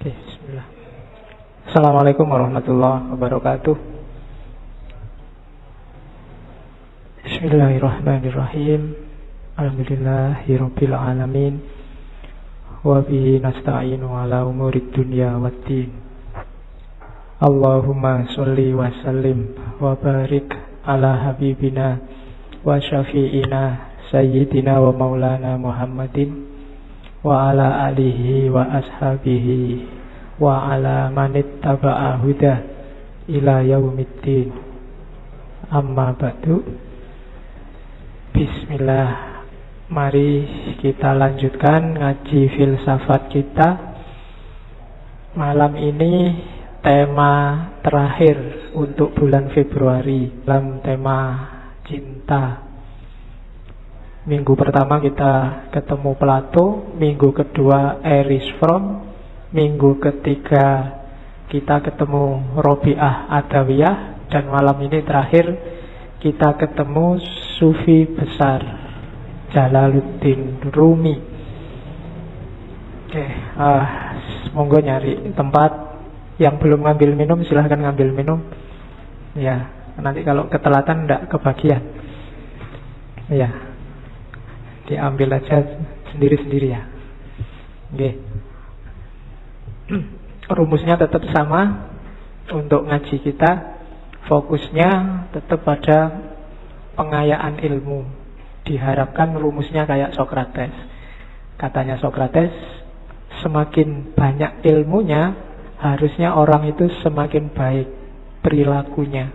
Oke, bismillah. Assalamualaikum warahmatullahi wabarakatuh. Bismillahirrahmanirrahim. Alhamdulillahirabbil alamin. Wa bihi nasta'inu ala umurid dunya waddin. Allahumma sholli wa sallim wa barik ala habibina wa syafi'ina sayyidina wa maulana Muhammadin wa ala alihi wa ashabihi wa ala manittaba'a huda ila yaumiddin. Amma ba'du. Bismillah. Mari kita lanjutkan ngaji filsafat kita. Malam ini tema terakhir untuk bulan Februari dalam tema cinta. Minggu pertama kita ketemu Plato, minggu kedua Erich Fromm, minggu ketiga kita ketemu Robiah Adawiyah, dan malam ini terakhir kita ketemu Sufi besar Jalaluddin Rumi. Oke, monggo nyari tempat. Yang belum ngambil minum silahkan ngambil minum. Ya, nanti kalau ketelatan enggak kebagian. Ya, diambil aja sendiri-sendiri ya. Oke. Rumusnya tetap sama untuk ngaji kita. Fokusnya tetap pada pengayaan ilmu. Diharapkan rumusnya kayak Sokrates. Katanya Sokrates, semakin banyak ilmunya, harusnya orang itu semakin baik perilakunya.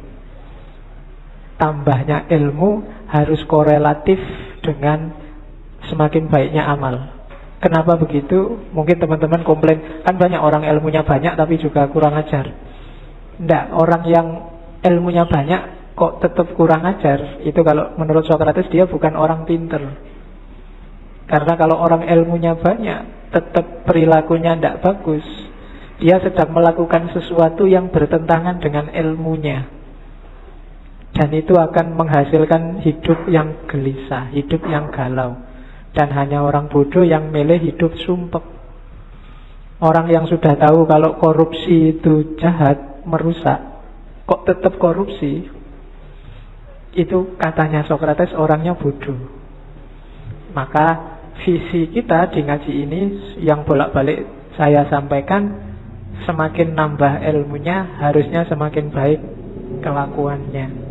Tambahnya ilmu harus korelatif dengan semakin baiknya amal. Kenapa begitu? Mungkin teman-teman komplain, kan banyak orang ilmunya banyak tapi juga kurang ajar. Tidak, orang yang ilmunya banyak kok tetap kurang ajar, itu kalau menurut Sokrates dia bukan orang pinter. Karena kalau orang ilmunya banyak tetap perilakunya tidak bagus, dia sedang melakukan sesuatu yang bertentangan dengan ilmunya. Dan itu akan menghasilkan hidup yang gelisah, hidup yang galau. Dan hanya orang bodoh yang milih hidup sumpek. Orang yang sudah tahu kalau korupsi itu jahat, merusak, kok tetap korupsi, itu katanya Sokrates orangnya bodoh. Maka visi kita di ngaji ini yang bolak-balik saya sampaikan, semakin nambah ilmunya harusnya semakin baik kelakuannya.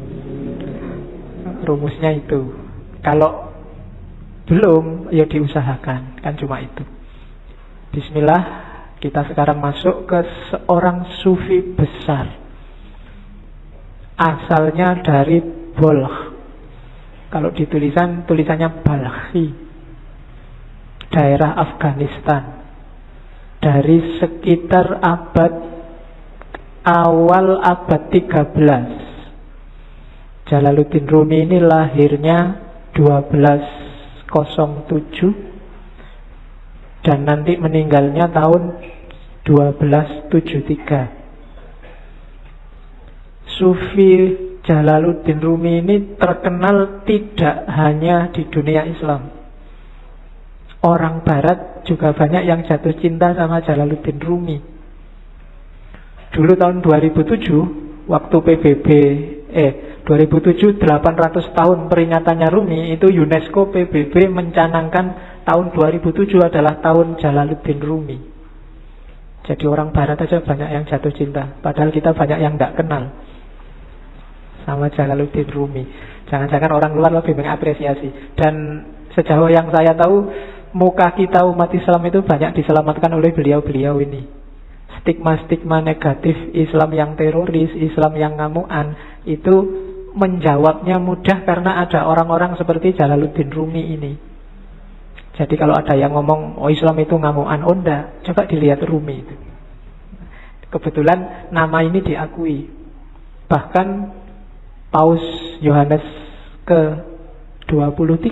Rumusnya itu. Kalau belum, ya diusahakan. Kan cuma itu. Bismillah. Kita sekarang masuk ke seorang sufi besar. Asalnya dari Balkh. Kalau di tulisannya Balkhi, daerah Afghanistan. Dari sekitar awal abad 13. Jalaluddin Rumi ini lahirnya 1207 dan nanti meninggalnya tahun 1273. Sufi Jalaluddin Rumi ini terkenal tidak hanya di dunia Islam. Orang Barat juga banyak yang jatuh cinta sama Jalaluddin Rumi. Dulu tahun 2007, waktu PBB 2007 800 tahun peringatannya Rumi, itu UNESCO PBB mencanangkan tahun 2007 adalah tahun Jalaluddin Rumi. Jadi orang Barat aja banyak yang jatuh cinta, padahal kita banyak yang tidak kenal sama Jalaluddin Rumi. Jangan-jangan orang luar lebih mengapresiasi. Dan sejauh yang saya tahu, muka kita umat Islam itu banyak diselamatkan oleh beliau-beliau ini. Stigma-stigma negatif Islam yang teroris, Islam yang ngamuan, itu menjawabnya mudah karena ada orang-orang seperti Jalaluddin Rumi ini. Jadi kalau ada yang ngomong, oh Islam itu ngamuan, oh enggak, coba dilihat Rumi itu. Kebetulan nama ini diakui. Bahkan Paus Yohanes ke-23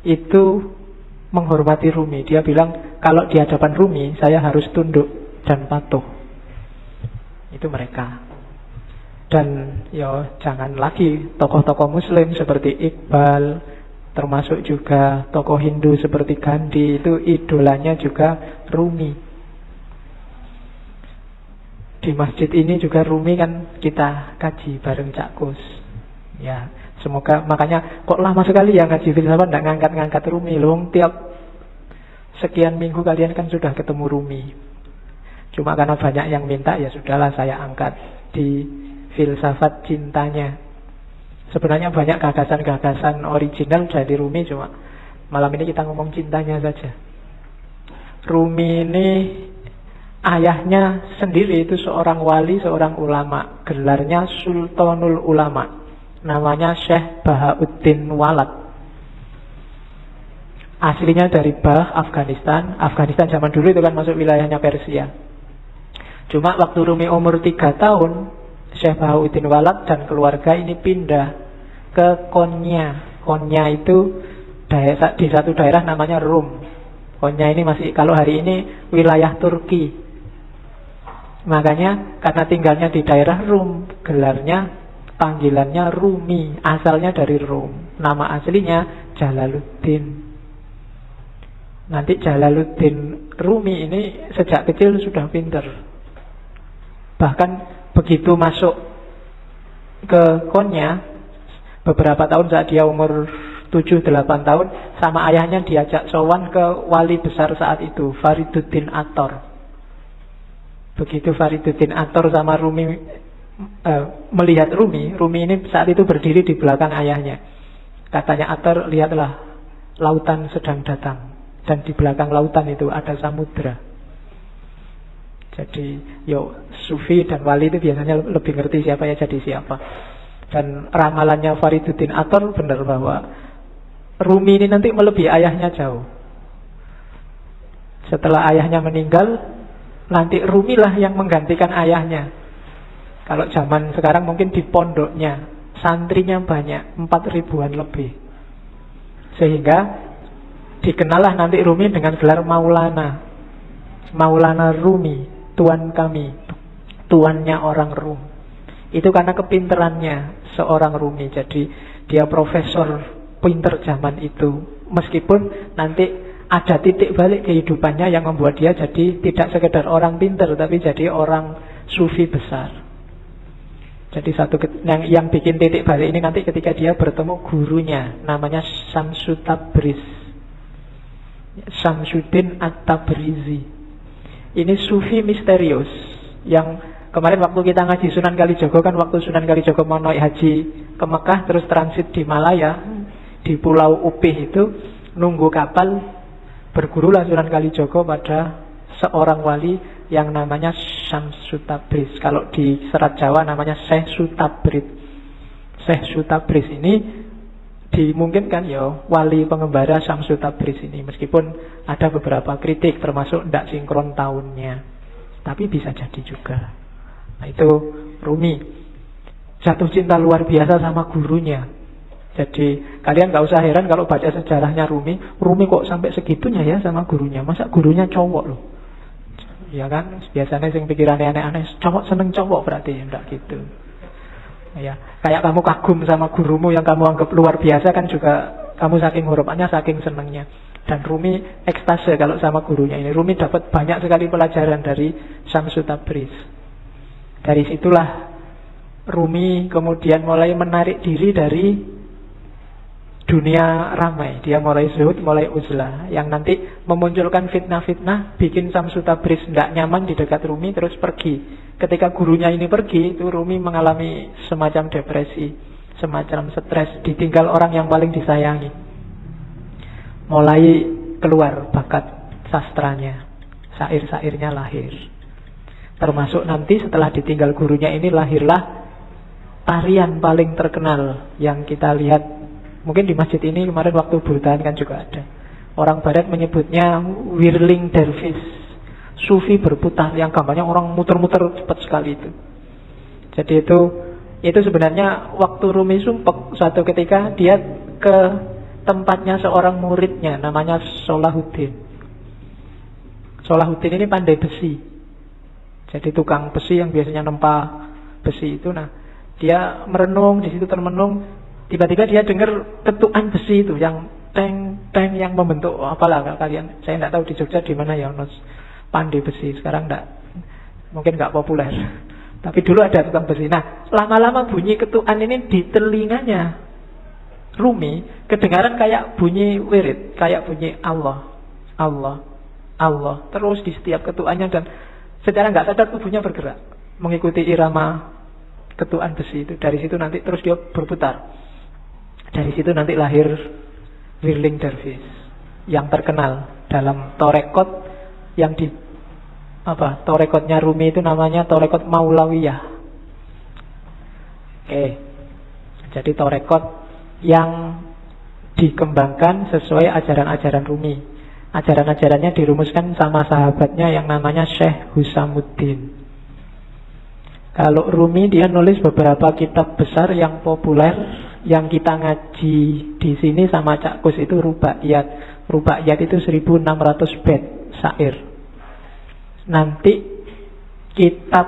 itu menghormati Rumi. Dia bilang, kalau di hadapan Rumi saya harus tunduk dan patuh. Itu mereka. Dan ya jangan lagi tokoh-tokoh Muslim seperti Iqbal, termasuk juga tokoh Hindu seperti Gandhi, itu idolanya juga Rumi. Di masjid ini juga Rumi kan kita kaji bareng Cak Kus. Ya, semoga, makanya kok lama sekali ya ngaji filsafat tidak ngangkat-ngangkat Rumi. Loh, tiap sekian minggu kalian kan sudah ketemu Rumi. Cuma karena banyak yang minta, ya sudahlah saya angkat di filsafat cintanya. Sebenarnya banyak gagasan-gagasan original dari Rumi, cuma malam ini kita ngomong cintanya saja. Rumi ini ayahnya sendiri itu seorang wali, seorang ulama. Gelarnya Sultanul Ulama. Namanya Syekh Bahauddin Walad. Aslinya dari Bah, Afghanistan. Afghanistan zaman dulu itu kan masuk wilayahnya Persia. Cuma waktu Rumi umur 3 tahun, Syekh Bahauddin Walad dan keluarga ini pindah ke Konya. Konya itu di satu daerah namanya Rum. Konya ini masih, kalau hari ini wilayah Turki. Makanya karena tinggalnya di daerah Rum, gelarnya, panggilannya Rumi. Asalnya dari Rum. Nama aslinya Jalaluddin. Nanti Jalaluddin Rumi ini sejak kecil sudah pinter. Bahkan begitu masuk ke Konya, beberapa tahun saat dia umur 7-8 tahun, sama ayahnya diajak sowan ke wali besar saat itu, Fariduddin Attor. Begitu Fariduddin Attor sama Rumi melihat Rumi ini saat itu berdiri di belakang ayahnya. Katanya Attor, lihatlah, lautan sedang datang. Dan di belakang lautan itu ada samudra. Jadi Sufi dan wali itu biasanya lebih ngerti siapa ya jadi siapa. Dan ramalannya Fariduddin Attor benar bahwa Rumi ini nanti melebihi ayahnya jauh. Setelah ayahnya meninggal, nanti Rumi lah yang menggantikan ayahnya. Kalau zaman sekarang mungkin di pondoknya santrinya banyak, 4.000-an lebih. Sehingga dikenallah nanti Rumi dengan gelar Maulana. Maulana Rumi, tuan kami, tuannya orang Rum. Itu karena kepinterannya seorang Rumi. Jadi dia profesor pinter zaman itu. Meskipun nanti ada titik balik kehidupannya yang membuat dia jadi tidak sekedar orang pinter, tapi jadi orang sufi besar. Jadi yang bikin titik balik ini nanti ketika dia bertemu gurunya, namanya Syamsu Tabriz, Syamsuddin At-Tabrizi. Ini sufi misterius yang kemarin waktu kita ngaji Sunan Kalijogo kan, waktu Sunan Kalijogo mau naik haji ke Mekah terus transit di Malaya, di Pulau Upih itu nunggu kapal, bergurulah Sunan Kalijogo pada seorang wali yang namanya Syamsu Tabriz. Kalau di Serat Jawa namanya Syekh Sutabrid. Syekh Sutabrid ini dimungkinkan ya wali pengembara Syamsu Tabriz ini, meskipun ada beberapa kritik termasuk tidak sinkron tahunnya, tapi bisa jadi juga. Nah itu Rumi jatuh cinta luar biasa sama gurunya. Jadi kalian gak usah heran kalau baca sejarahnya Rumi kok sampai segitunya ya sama gurunya. Masa gurunya cowok loh. Ya kan, biasanya yang pikirannya aneh-aneh, cowok seneng cowok berarti, enggak gitu. Ya, kayak kamu kagum sama gurumu yang kamu anggap luar biasa kan juga kamu saking horopannya, saking senengnya. Dan Rumi ekstase kalau sama gurunya ini. Rumi dapat banyak sekali pelajaran dari Syamsu Tabriz. Dari situlah Rumi kemudian mulai menarik diri dari dunia ramai. Dia mulai zuhud, mulai uzlah, yang nanti memunculkan fitnah-fitnah, bikin Syamsu Tabriz tidak nyaman di dekat Rumi, terus pergi. Ketika gurunya ini pergi, itu Rumi mengalami semacam depresi, semacam stres, ditinggal orang yang paling disayangi. Mulai keluar bakat sastranya, syair-syairnya lahir. Termasuk nanti setelah ditinggal gurunya ini lahirlah tarian paling terkenal yang kita lihat. Mungkin di masjid ini kemarin waktu burdan kan juga ada. Orang barat menyebutnya whirling dervish, sufi berputar, yang gambarnya orang muter-muter cepat sekali itu. Jadi itu sebenarnya waktu Rumi sumpek, suatu ketika dia ke tempatnya seorang muridnya namanya Salahuddin. Salahuddin ini pandai besi. Jadi tukang besi yang biasanya nempa besi itu. Nah, dia merenung di situ, termenung. Tiba-tiba dia dengar ketukan besi itu yang teng yang membentuk apalah kalian. Saya tidak tahu di Jogja di mana ya pandai besi sekarang tidak. Mungkin nggak populer. Tapi dulu ada tukang besi. Nah, lama-lama bunyi ketukan ini di telinganya Rumi kedengaran kayak bunyi wirid, kayak bunyi Allah, Allah, Allah. Terus di setiap ketukannya, dan secara nggak sadar tubuhnya bergerak mengikuti irama ketukan besi itu. Dari situ nanti terus dia berputar. Dari situ nanti lahir Whirling Dervish yang terkenal dalam torekot yang di torekotnya Rumi itu namanya torekot Maulawiyah. Oke. Jadi torekot yang dikembangkan sesuai ajaran-ajaran Rumi. Ajaran-ajarannya dirumuskan sama sahabatnya yang namanya Syekh Husamuddin. Kalau Rumi dia nulis beberapa kitab besar yang populer, yang kita ngaji di sini sama Cak Kus itu Rubaiyat. Rubaiyat itu 1600 bait syair. Nanti kitab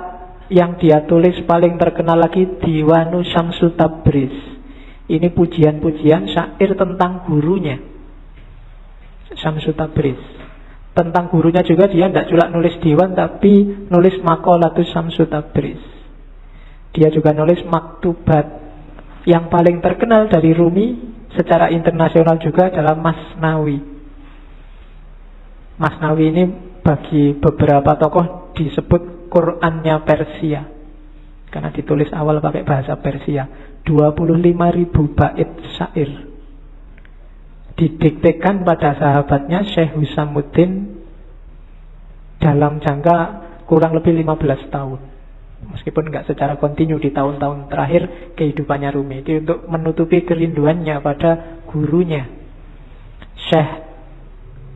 yang dia tulis paling terkenal lagi Diwanu Syamsu Tabriz. Ini pujian-pujian syair tentang gurunya Syamsu Tabriz. Tentang gurunya juga dia tidak cuma nulis diwan, tapi nulis Maqalatus Syamsu Tabriz. Dia juga nulis maktubat. Yang paling terkenal dari Rumi secara internasional juga adalah Masnawi. Masnawi ini bagi beberapa tokoh disebut Qurannya Persia, karena ditulis awal pakai bahasa Persia. 25.000 bait syair didiktekan pada sahabatnya Syekh Husamuddin dalam jangka kurang lebih 15 tahun. Meskipun nggak secara kontinu di tahun-tahun terakhir kehidupannya Rumi. Itu untuk menutupi kerinduannya pada gurunya. Syekh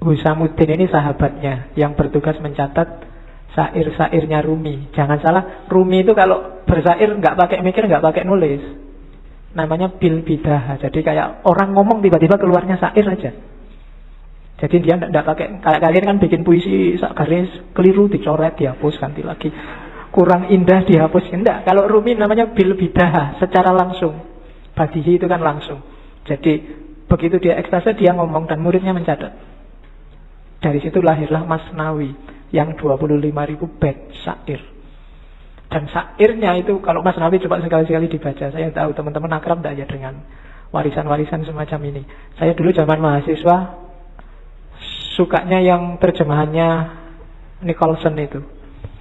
Husamuddin ini sahabatnya yang bertugas mencatat syair-syairnya Rumi. Jangan salah, Rumi itu kalau bersyair nggak pakai mikir, nggak pakai nulis. Namanya bil bidah. Jadi kayak orang ngomong tiba-tiba keluarnya syair aja. Jadi dia tidak pakai, kayak kalian kan bikin puisi sak garis keliru dicoret, dihapus, ganti lagi. Kurang indah dihapus. Enggak, kalau Rumi namanya bil bidah, secara langsung. Badihi itu kan langsung. Jadi begitu dia ekstase dia ngomong dan muridnya mencatat. Dari situ lahirlah Masnawi yang 25.000 bait syair. Dan syairnya itu kalau Masnawi coba sekali-sekali dibaca. Saya tahu teman-teman akrab tidak ya dengan warisan-warisan semacam ini. Saya dulu zaman mahasiswa sukanya yang terjemahannya Nicholson itu.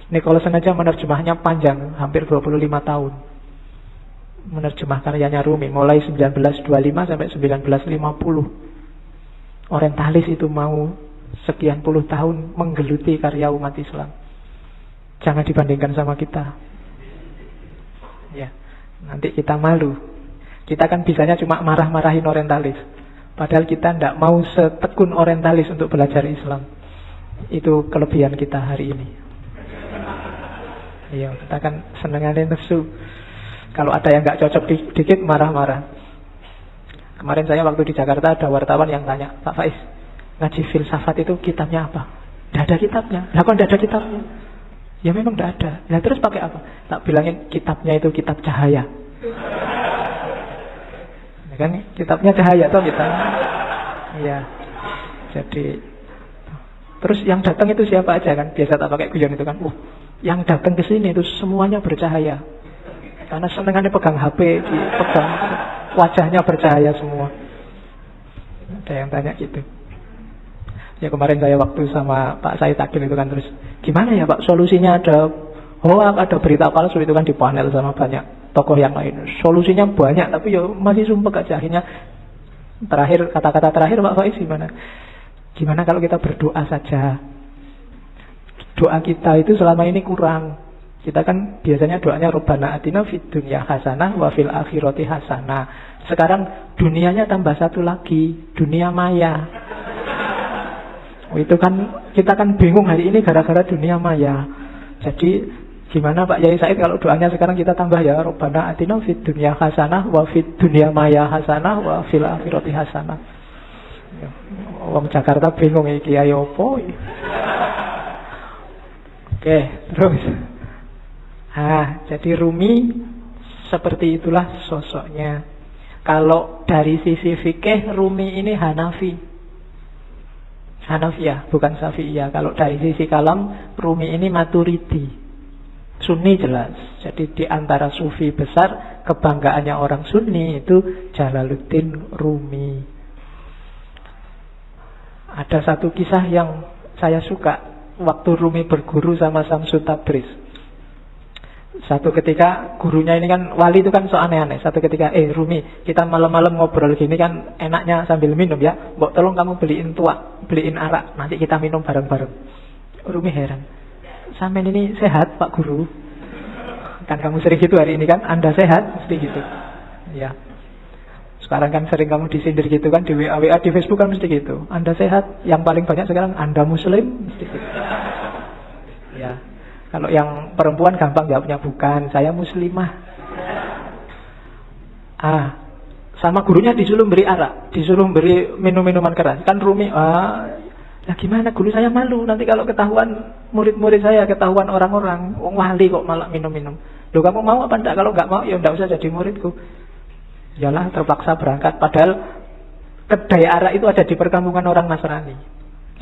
Nicholson aja menerjemahnya panjang, hampir 25 tahun. Menerjemah karyanya Rumi mulai 1925 sampai 1950. Orientalis itu mau sekian puluh tahun menggeluti karya umat Islam. Jangan dibandingkan sama kita. Ya, nanti kita malu. Kita kan bisanya cuma marah-marahin orientalis. Padahal kita tidak mau setekun orientalis untuk belajar Islam. Itu kelebihan kita hari ini. Iya, kita kan senengannya nafsu. Kalau ada yang nggak cocok dikit marah-marah. Kemarin saya waktu di Jakarta ada wartawan yang tanya, Pak Faiz, ngaji filsafat itu kitabnya apa? Tidak ada kitabnya. Lah kok tidak ada kitabnya? Ya memang tidak ada. Nah terus pakai apa? Tak bilangin kitabnya itu kitab cahaya. Ya kan kitabnya cahaya toh kita. Iya. Jadi terus yang datang itu siapa aja kan? Biasa tak pakai guyon itu kan. Yang datang ke sini itu semuanya bercahaya. Karena senengannya pegang HP, dipegang wajahnya bercahaya semua. Ada yang tanya gitu. Ya kemarin saya waktu sama Pak Said Akil itu kan terus, gimana ya Pak solusinya, ada hoax, ada berita palsu itu kan di panel sama banyak tokoh yang lain. Solusinya banyak tapi ya masih sumpek aja. Akhirnya terakhir, kata-kata terakhir Pak Faiz gimana? Gimana kalau kita berdoa saja? Doa kita itu selama ini kurang. Kita kan biasanya doanya Rabbana atina fid dunya hasanah wa fil akhirati hasanah. Sekarang dunianya tambah satu lagi, dunia maya. Itu kan kita kan bingung hari ini gara-gara dunia maya. Jadi gimana Pak Yai Said kalau doanya sekarang kita tambah ya Rabbana atina fid dunya hasanah wa fid dunya maya hasanah wa fil akhirati hasanah. Wong Jakarta bingung iki kiai opo. Oke, terus. Jadi Rumi seperti itulah sosoknya. Kalau dari sisi fikih Rumi ini Hanafi. Hanafiyah, bukan Syafi'iyah. Kalau dari sisi kalam, Rumi ini Maturidi. Sunni jelas. Jadi di antara sufi besar, kebanggaannya orang Sunni itu Jalaluddin Rumi. Ada satu kisah yang saya suka waktu Rumi berguru sama Syamsul Tabriz. Satu ketika gurunya ini kan wali itu kan so aneh-aneh. Satu ketika, Rumi, kita malam-malam ngobrol gini kan enaknya sambil minum ya. Mbok tolong kamu beliin arak, nanti kita minum bareng-bareng. Rumi heran, sampean ini sehat Pak Guru? Kan kamu sering gitu hari ini kan, Anda sehat? Mesti gitu. Ya. Sekarang kan sering kamu disindir gitu kan, di WA di Facebook kan mesti gitu. Anda sehat? Yang paling banyak sekarang Anda Muslim? Mesti gitu. Ya. Kalau yang perempuan gampang jawabnya, bukan, saya muslimah. Sama gurunya disuruh beri arak, disuruh beri minum-minuman keras. Kan Rumi, ya gimana, guru saya malu nanti kalau ketahuan murid-murid saya, ketahuan orang-orang, wali kok malah minum-minum. Loh, kamu mau apa enggak? Kalau enggak mau ya enggak usah jadi muridku. Yalah, terpaksa berangkat. Padahal kedai arak itu ada di perkampungan orang Nasrani.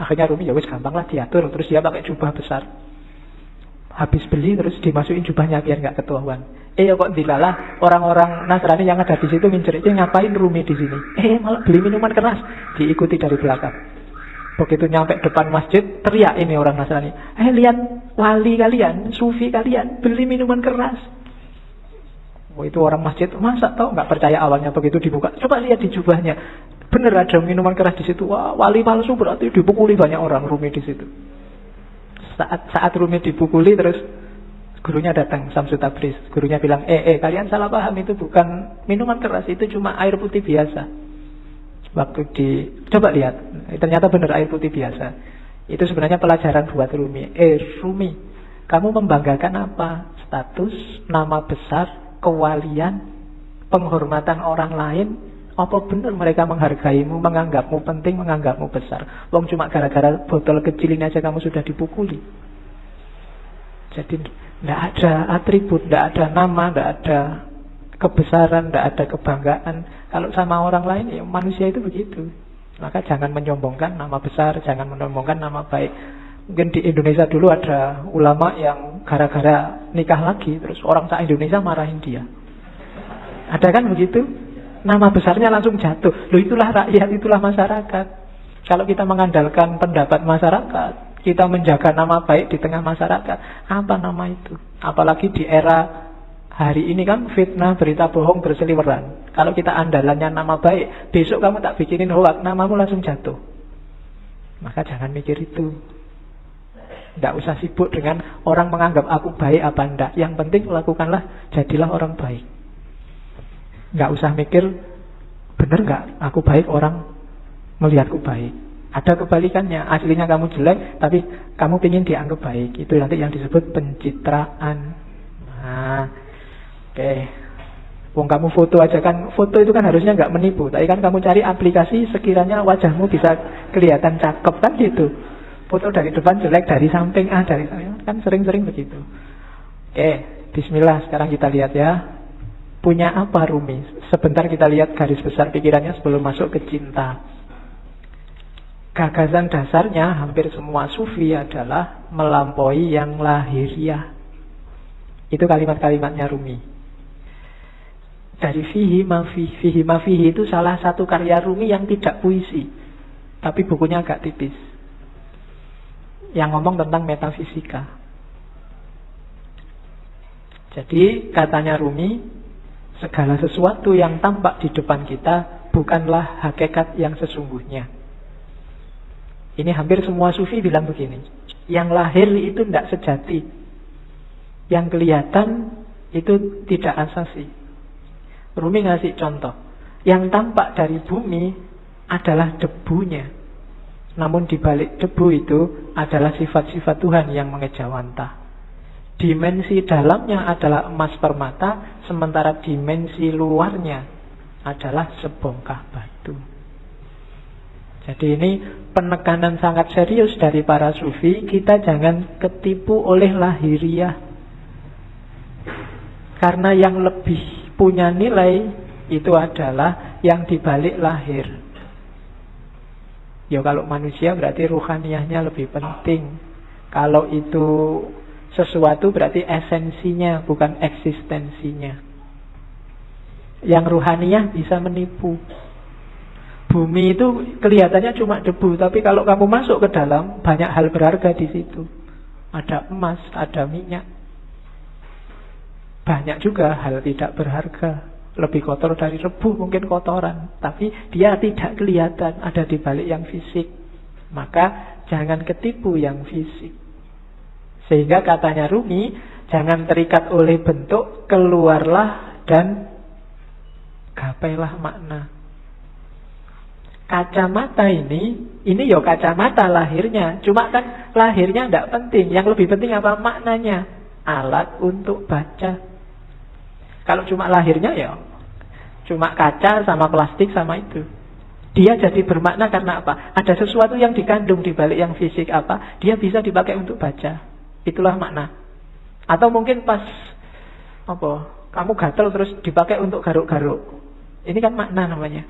Akhirnya Rumi ya wis gampang lah diatur. Terus dia pakai jubah besar. Habis beli terus dimasukin jubahnya biar enggak ketahuan. Ya kok dilalah orang-orang Nasrani yang ada di situ ngincer, ngapain Rumi di sini? Malah beli minuman keras. Diikuti dari belakang. Begitu nyampe depan masjid, teriak ini orang Nasrani, lihat wali kalian, sufi kalian beli minuman keras. Itu orang masjid, masa tahu, nggak percaya awalnya. Begitu dibuka, coba lihat di jubahnya, bener ada minuman keras di situ. Wah, wali palsu, berarti dipukuli banyak orang Rumi di situ. Saat Rumi dipukuli, terus gurunya datang, Syamsul Tabriz. Gurunya bilang, kalian salah paham, itu bukan minuman keras, itu cuma air putih biasa. Waktu coba lihat, ternyata benar air putih biasa. Itu sebenarnya pelajaran buat Rumi. Rumi, kamu membanggakan apa? Status, nama besar, kewalian, penghormatan orang lain. Apa benar mereka menghargaimu, menganggapmu penting, menganggapmu besar? Wong cuma gara-gara botol kecil ini aja kamu sudah dipukuli. Jadi tidak ada atribut, tidak ada nama, tidak ada kebesaran, tidak ada kebanggaan. Kalau sama orang lain, ya manusia itu begitu. Maka jangan menyombongkan nama besar, jangan menyombongkan nama baik. Mungkin di Indonesia dulu ada ulama yang gara-gara nikah lagi, terus orang se-Indonesia marahin dia. Ada kan begitu? Nama besarnya langsung jatuh. Loh, itulah rakyat, itulah masyarakat. Kalau kita mengandalkan pendapat masyarakat, kita menjaga nama baik di tengah masyarakat, apa nama itu? Apalagi di era hari ini kan fitnah, berita bohong berseliweran. Kalau kita andalannya nama baik, besok kamu tak bikinin hoax, namamu langsung jatuh. Maka jangan mikir itu. Tidak usah sibuk dengan orang menganggap aku baik apa enggak. Yang penting lakukanlah, jadilah orang baik. Nggak usah mikir, bener nggak aku baik, orang melihatku baik. Ada kebalikannya, aslinya kamu jelek, tapi kamu ingin dianggap baik. Itu nanti yang disebut pencitraan. Oke. Wong kamu foto aja kan, foto itu kan harusnya nggak menipu. Tapi kan kamu cari aplikasi sekiranya wajahmu bisa kelihatan cakep kan gitu. Foto dari depan jelek, dari samping dari samping, kan sering-sering begitu. Oke, bismillah, sekarang kita lihat ya. Punya apa Rumi? Sebentar kita lihat garis besar pikirannya sebelum masuk ke cinta. Gagasan dasarnya hampir semua sufi adalah melampaui yang lahiriah. Itu kalimat-kalimatnya Rumi. Dari fihi ma fihi itu salah satu karya Rumi yang tidak puisi, tapi bukunya agak tipis, yang ngomong tentang metafisika. Jadi katanya Rumi, segala sesuatu yang tampak di depan kita bukanlah hakikat yang sesungguhnya. Ini hampir semua sufi bilang begini. Yang lahir itu tidak sejati, yang kelihatan itu tidak asasi. Rumi ngasih contoh. Yang tampak dari bumi adalah debunya, namun di balik debu itu adalah sifat-sifat Tuhan yang mengejawantah. Dimensi dalamnya adalah emas permata, sementara dimensi luarnya adalah sebongkah batu. Jadi ini penekanan sangat serius dari para sufi. Kita jangan ketipu oleh lahiriah, karena yang lebih punya nilai itu adalah yang dibalik lahir. Ya kalau manusia berarti ruhaniyahnya lebih penting. Kalau itu Sesuatu berarti esensinya, bukan eksistensinya. Yang ruhaniyah bisa menipu. Bumi itu kelihatannya cuma debu, tapi kalau kamu masuk ke dalam, banyak hal berharga di situ. Ada emas, ada minyak. Banyak juga hal tidak berharga. Lebih kotor dari rebu, mungkin kotoran. Tapi dia tidak kelihatan, ada di balik yang fisik. Maka jangan ketipu yang fisik. Sehingga katanya Rumi, jangan terikat oleh bentuk, keluarlah dan gapailah makna. Kacamata ini ya kacamata lahirnya. Cuma kan lahirnya tidak penting. Yang lebih penting apa? Maknanya. Alat untuk baca. Kalau cuma lahirnya ya cuma kaca sama plastik sama itu. Dia jadi bermakna karena apa? Ada sesuatu yang dikandung di balik yang fisik apa? Dia bisa dipakai untuk baca. Itulah makna. Atau mungkin pas kamu gatel terus dipakai untuk garuk-garuk. Ini kan makna namanya.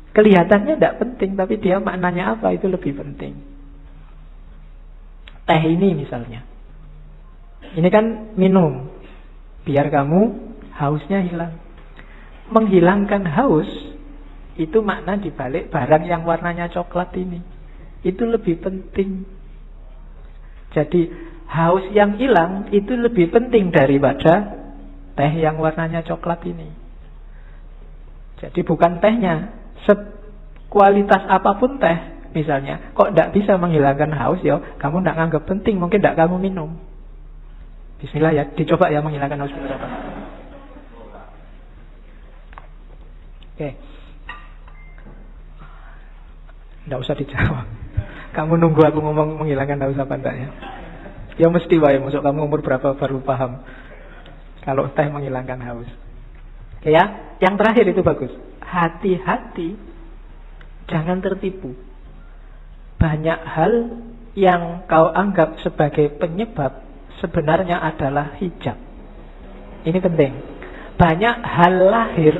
Kelihatannya tidak penting, tapi dia maknanya apa itu lebih penting. Teh ini misalnya. Ini kan minum. Biar kamu hausnya hilang. Menghilangkan haus itu makna dibalik barang yang warnanya coklat ini. Itu lebih penting. Jadi haus yang hilang itu lebih penting daripada teh yang warnanya coklat ini. Jadi bukan tehnya, kualitas apapun teh misalnya, kok tidak bisa menghilangkan haus ya, kamu tidak anggap penting, mungkin tidak kamu minum. Bismillah ya, dicoba ya menghilangkan haus berapa. Oke. Tidak usah dijawab. Kamu nunggu aku ngomong menghilangkan haus apa enggak ya? Ya mesti wae, masuk kamu umur berapa baru paham kalau teh menghilangkan haus. Oke ya, yang terakhir itu bagus. Hati-hati, jangan tertipu. Banyak hal yang kau anggap sebagai penyebab sebenarnya adalah hijab. Ini penting. Banyak hal lahir,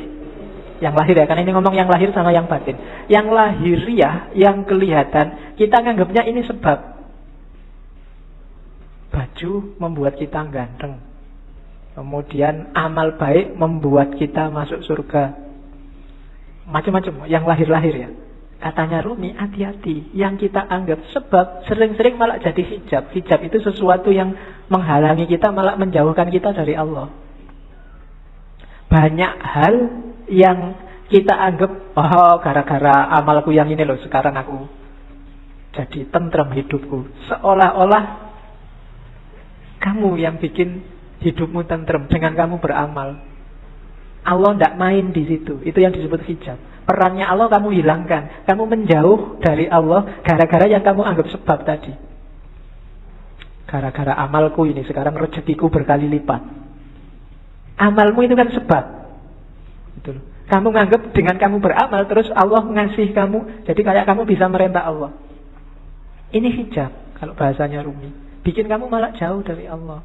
yang lahir ya, karena ini ngomong yang lahir sama yang batin. Yang lahiriah, yang kelihatan, kita anggapnya ini sebab. Baju membuat kita ganteng. Kemudian amal baik membuat kita masuk surga. Macam-macam yang lahir-lahir ya. Katanya Rumi, hati-hati. Yang kita anggap sebab sering-sering malah jadi hijab. Hijab itu sesuatu yang menghalangi kita, malah menjauhkan kita dari Allah. Banyak hal yang kita anggap, oh gara-gara amalku yang ini loh, sekarang aku jadi tentrem hidupku. Seolah-olah kamu yang bikin hidupmu tentrem dengan kamu beramal. Allah tidak main di situ. Itu yang disebut hijab. Perannya Allah kamu hilangkan. Kamu menjauh dari Allah gara-gara yang kamu anggap sebab tadi. Gara-gara amalku ini sekarang rezekiku berkali lipat. Amalmu itu kan sebab. Betul. Kamu nganggap dengan kamu beramal terus Allah mengasihi kamu. Jadi kayak kamu bisa merentah Allah. Ini hijab kalau bahasanya Rumi. Bikin kamu malah jauh dari Allah.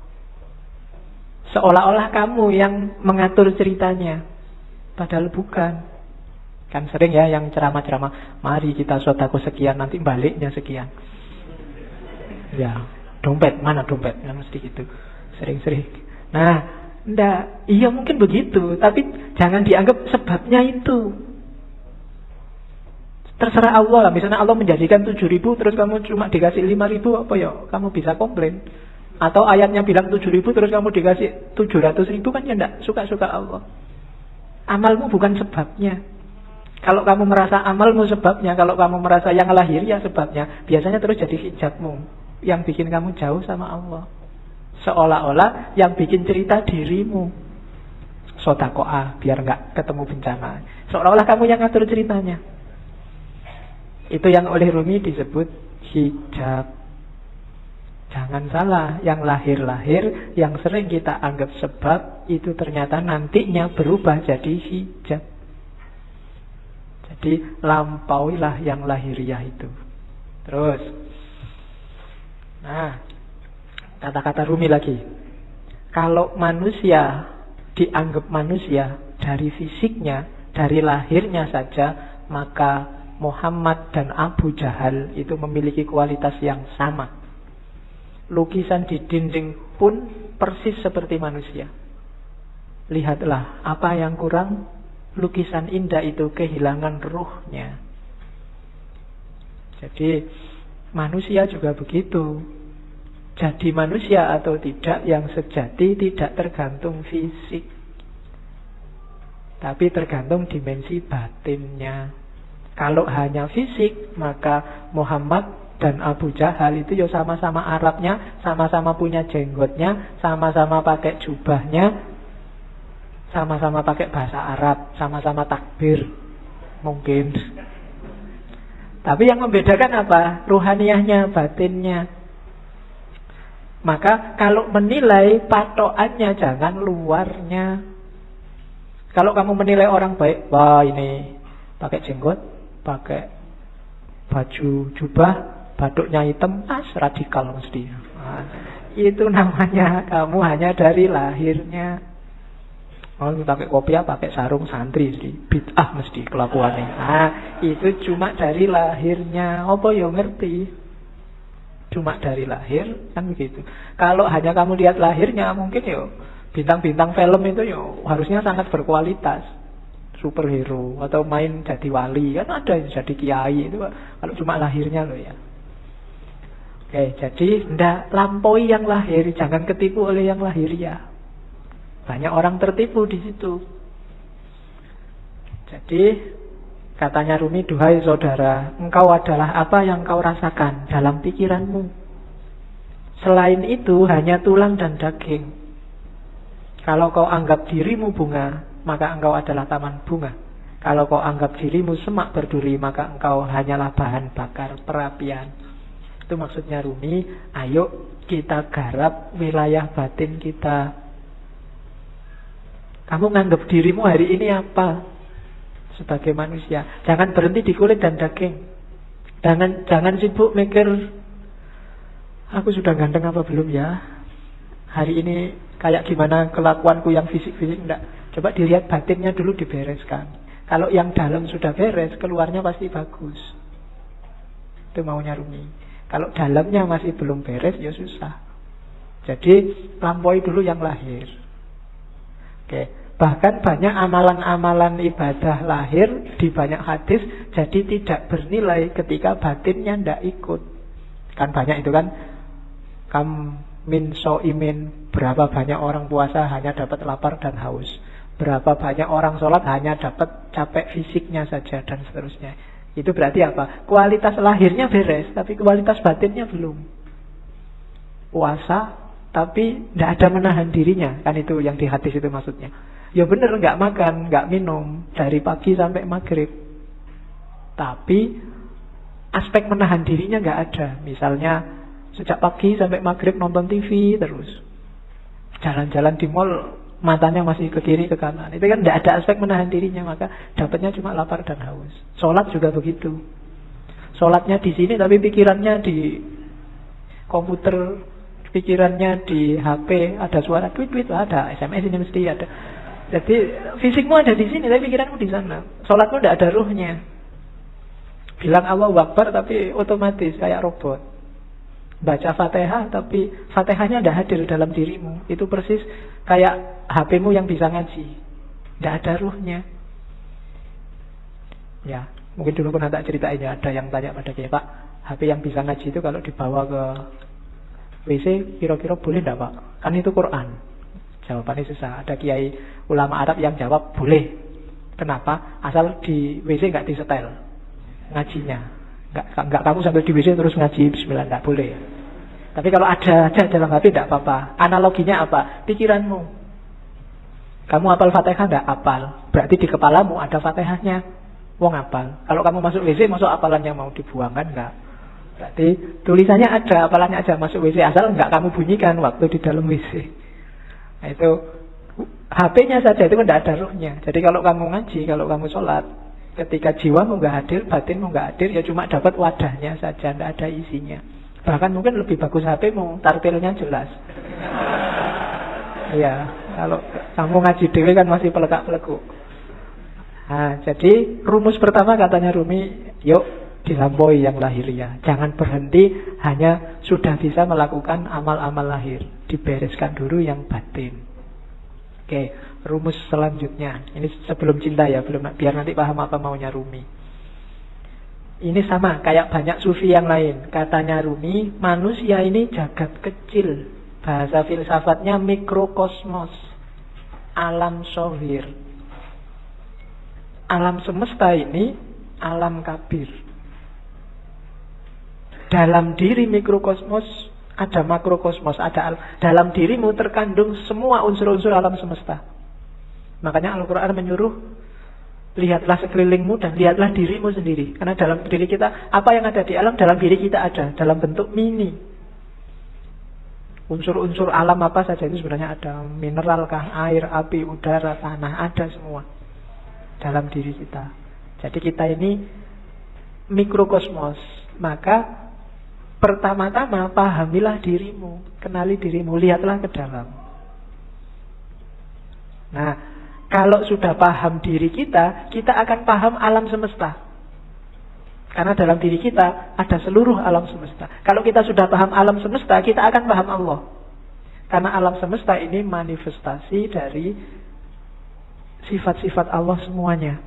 Seolah-olah kamu yang mengatur ceritanya. Padahal bukan. Kan sering ya yang ceramah-ceramah, mari kita sedekah sekian, nanti baliknya sekian. Ya, dompet, mana dompet? Ya, mesti gitu. Sering-sering. Nah, enggak, iya mungkin begitu, tapi jangan dianggap sebabnya itu. Terserah Allah lah. Misalnya Allah menjadikan 7.000, terus kamu cuma dikasih 5.000, apa ya? Kamu bisa komplain. Atau ayatnya bilang 7.000 terus kamu dikasih 700.000, kan ya enggak, suka-suka Allah. Amalmu bukan sebabnya. Kalau kamu merasa amalmu sebabnya, kalau kamu merasa yang lahir ya sebabnya, biasanya terus jadi hijabmu yang bikin kamu jauh sama Allah. Seolah-olah yang bikin cerita dirimu. Sodakoah biar enggak ketemu bencana. Seolah-olah kamu yang ngatur ceritanya. Itu yang oleh Rumi disebut hijab. Jangan salah, yang lahir-lahir, yang sering kita anggap sebab, itu ternyata nantinya berubah jadi hijab. Jadi lampauilah yang lahiriah itu. Terus, nah, kata-kata Rumi lagi. Kalau manusia dianggap manusia dari fisiknya, dari lahirnya saja, maka Muhammad dan Abu Jahal itu memiliki kualitas yang sama. Lukisan di dinding pun persis seperti manusia. Lihatlah, apa yang kurang? Lukisan indah itu kehilangan ruhnya. Jadi manusia juga begitu. Jadi manusia atau tidak yang sejati tidak tergantung fisik, tapi tergantung dimensi batinnya. Kalau hanya fisik, maka Muhammad dan Abu Jahal itu ya sama-sama Arabnya, sama-sama punya jenggotnya, sama-sama pakai jubahnya, sama-sama pakai bahasa Arab, sama-sama takbir. Mungkin. Tapi yang membedakan apa? Ruhaniyahnya, batinnya. Maka kalau menilai, patokannya jangan luarnya. Kalau kamu menilai orang baik, wah ini pakai jenggot, pakai baju jubah, batuknya hitam, radikal mesti. Nah, itu namanya kamu hanya dari lahirnya. Oh, pakai kopiah, pakai sarung santri, bid'ah mesti kelakuannya. Nah, itu cuma dari lahirnya. Apa ya ngerti? Cuma dari lahir, kan begitu. Kalau hanya kamu lihat lahirnya, mungkin ya bintang-bintang film itu ya harusnya sangat berkualitas, superhero atau main jadi wali, kan ada yang jadi kiai itu. Kalau cuma lahirnya loh ya. Oke, jadi ndak lampaui yang lahir, jangan ketipu oleh yang lahiriah. Banyak orang tertipu di situ. Jadi katanya Rumi, duhai saudara, engkau adalah apa yang kau rasakan dalam pikiranmu. Selain itu hanya tulang dan daging. Kalau kau anggap dirimu bunga, maka engkau adalah taman bunga. Kalau kau anggap dirimu semak berduri, maka engkau hanyalah bahan bakar perapian. Itu maksudnya Rumi, ayo kita garap wilayah batin kita. Kamu nganggap dirimu hari ini apa? Sebagai manusia, jangan berhenti di kulit dan daging. Jangan sibuk mikir, aku sudah ganteng apa belum ya? Hari ini kayak gimana kelakuanku yang fisik-fisik, enggak. Coba dilihat batinnya dulu, dibereskan. Kalau yang dalam sudah beres, keluarnya pasti bagus. Itu maunya Rumi. Kalau dalamnya masih belum beres, ya susah. Jadi lampaui dulu yang lahir. Oke. Bahkan banyak amalan-amalan ibadah lahir di banyak hadis jadi tidak bernilai ketika batinnya tidak ikut. Kan banyak itu kan. Kam min so'imin, berapa banyak orang puasa hanya dapat lapar dan haus. Berapa banyak orang sholat hanya dapat capek fisiknya saja dan seterusnya. Itu berarti apa? Kualitas lahirnya beres, tapi kualitas batinnya belum. Puasa, tapi tidak ada menahan dirinya. Kan itu yang di hadis itu maksudnya. Ya benar, nggak makan, nggak minum dari pagi sampai maghrib. Tapi aspek menahan dirinya nggak ada. Misalnya sejak pagi sampai maghrib nonton TV terus. Jalan-jalan di mall, matanya masih ke kiri ke kanan. Itu kan nggak ada aspek menahan dirinya, maka dapatnya cuma lapar dan haus. Sholat juga begitu. Sholatnya di sini tapi pikirannya di komputer, pikirannya di HP, ada suara tweet-tweet, ada SMS ini mesti ada. Jadi fisikmu ada di sini, tapi pikiranmu di sana. Sholatmu tidak ada ruhnya. Bilang Allahu Akbar, tapi otomatis kayak robot. Baca Fatihah, tapi Fatihahnya tidak hadir dalam dirimu. Itu persis kayak HP-mu yang bisa ngaji. Tidak ada ruhnya. Ya, mungkin dulu pernah tak ceritain ya. Ada yang tanya pada saya, Pak, HP yang bisa ngaji itu kalau dibawa ke WC, kira-kira boleh tidak Pak? Kan itu Quran. Jawabannya susah. Ada kiai ulama Arab yang jawab boleh. Kenapa? Asal di WC nggak disetel ngajinya. Nggak kamu sambil di WC terus ngaji bismillah, nggak boleh. Tapi kalau ada aja dalam HP tidak apa-apa. Analoginya apa? Pikiranmu. Kamu hafal Fatihah nggak? Hafal. Berarti di kepalamu ada Fatihahnya. Wong hafal. Kalau kamu masuk WC, masuk hafalannya mau dibuang kan nggak? Berarti tulisannya ada, hafalannya aja masuk WC, asal nggak kamu bunyikan waktu di dalam WC. Nah, itu HP-nya saja itu tidak ada ruhnya. Jadi kalau kamu ngaji, kalau kamu sholat, ketika jiwamu nggak hadir, batinmu nggak hadir, ya cuma dapat wadahnya saja, tidak ada isinya. Bahkan mungkin lebih bagus HP-mu, tartilnya jelas. Iya, kalau kamu ngaji dewe kan masih pelekak-pelekuk. Nah, jadi rumus pertama katanya Rumi, yuk dilampaui yang lahiriah. Jangan berhenti hanya sudah bisa melakukan amal-amal lahir. Dibereskan dulu yang batin. Oke, rumus selanjutnya. Ini sebelum cinta ya, belum, biar nanti paham apa maunya Rumi. Ini sama kayak banyak sufi yang lain. Katanya Rumi, manusia ini jagat kecil. Bahasa filsafatnya mikrokosmos, alam sohir. Alam semesta ini alam kabir. Dalam diri mikrokosmos ada makrokosmos, dalam dirimu terkandung semua unsur-unsur alam semesta. Makanya Al-Quran menyuruh, lihatlah sekelilingmu dan lihatlah dirimu sendiri. Karena dalam diri kita, apa yang ada di alam, dalam diri kita ada, dalam bentuk mini. Unsur-unsur alam apa saja itu sebenarnya ada. Mineral kah, air, api, udara, tanah, ada semua dalam diri kita. Jadi kita ini mikrokosmos. Maka pertama-tama pahamilah dirimu, kenali dirimu, lihatlah ke dalam. Nah, kalau sudah paham diri kita, kita akan paham alam semesta. Karena dalam diri kita ada seluruh alam semesta. Kalau kita sudah paham alam semesta, kita akan paham Allah. Karena alam semesta ini manifestasi dari sifat-sifat Allah semuanya,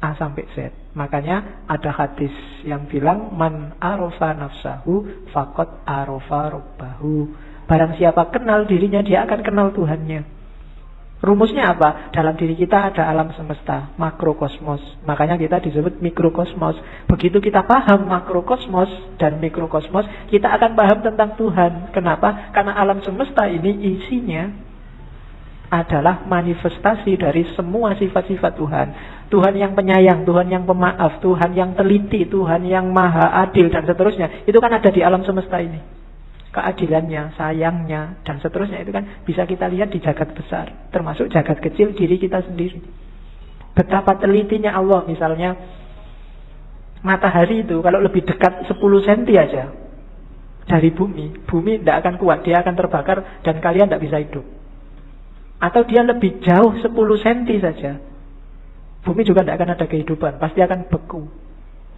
A sampai Z. Makanya ada hadis yang bilang, man arofa nafsahu faqad arofa rabbahu. Barang siapa kenal dirinya, dia akan kenal Tuhannya. Rumusnya apa? Dalam diri kita ada alam semesta, makrokosmos. Makanya kita disebut mikrokosmos. Begitu kita paham makrokosmos dan mikrokosmos, kita akan paham tentang Tuhan. Kenapa? Karena alam semesta ini isinya adalah manifestasi dari semua sifat-sifat Tuhan. Tuhan yang penyayang, Tuhan yang pemaaf, Tuhan yang teliti, Tuhan yang maha adil, dan seterusnya. Itu kan ada di alam semesta ini. Keadilannya, sayangnya, dan seterusnya itu kan bisa kita lihat di jagat besar. Termasuk jagat kecil diri kita sendiri. Betapa telitinya Allah. Misalnya matahari itu kalau lebih dekat 10 cm aja dari bumi, bumi tidak akan kuat, dia akan terbakar dan kalian tidak bisa hidup. Atau dia lebih jauh 10 cm saja, bumi juga tidak akan ada kehidupan, pasti akan beku.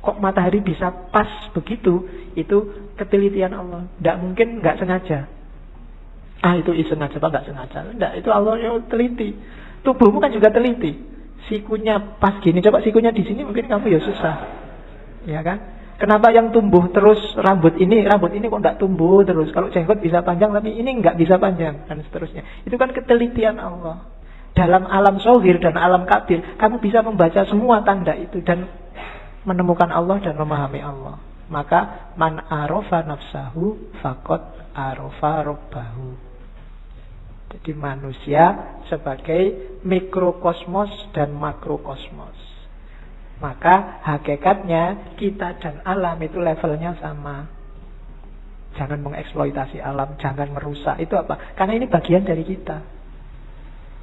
Kok matahari bisa pas begitu? Itu ketelitian Allah. Tidak mungkin nggak sengaja. Itu sengaja apa nggak sengaja? Tidak, itu Allah yang teliti. Tubuhmu kan juga teliti. Sikunya pas gini, coba sikunya di sini mungkin kamu ya susah, ya kan? Kenapa yang tumbuh terus rambut ini kok nggak tumbuh terus? Kalau jenggot bisa panjang tapi ini nggak bisa panjang, dan seterusnya. Itu kan ketelitian Allah. Dalam alam zohir dan alam kabir, kamu bisa membaca semua tanda itu dan menemukan Allah dan memahami Allah. Maka man arofa nafsahu faqad arofa rabbahu. Jadi manusia sebagai mikrokosmos dan makrokosmos. Maka hakikatnya kita dan alam itu levelnya sama. Jangan mengeksploitasi alam, jangan merusak. Itu apa? Karena ini bagian dari kita.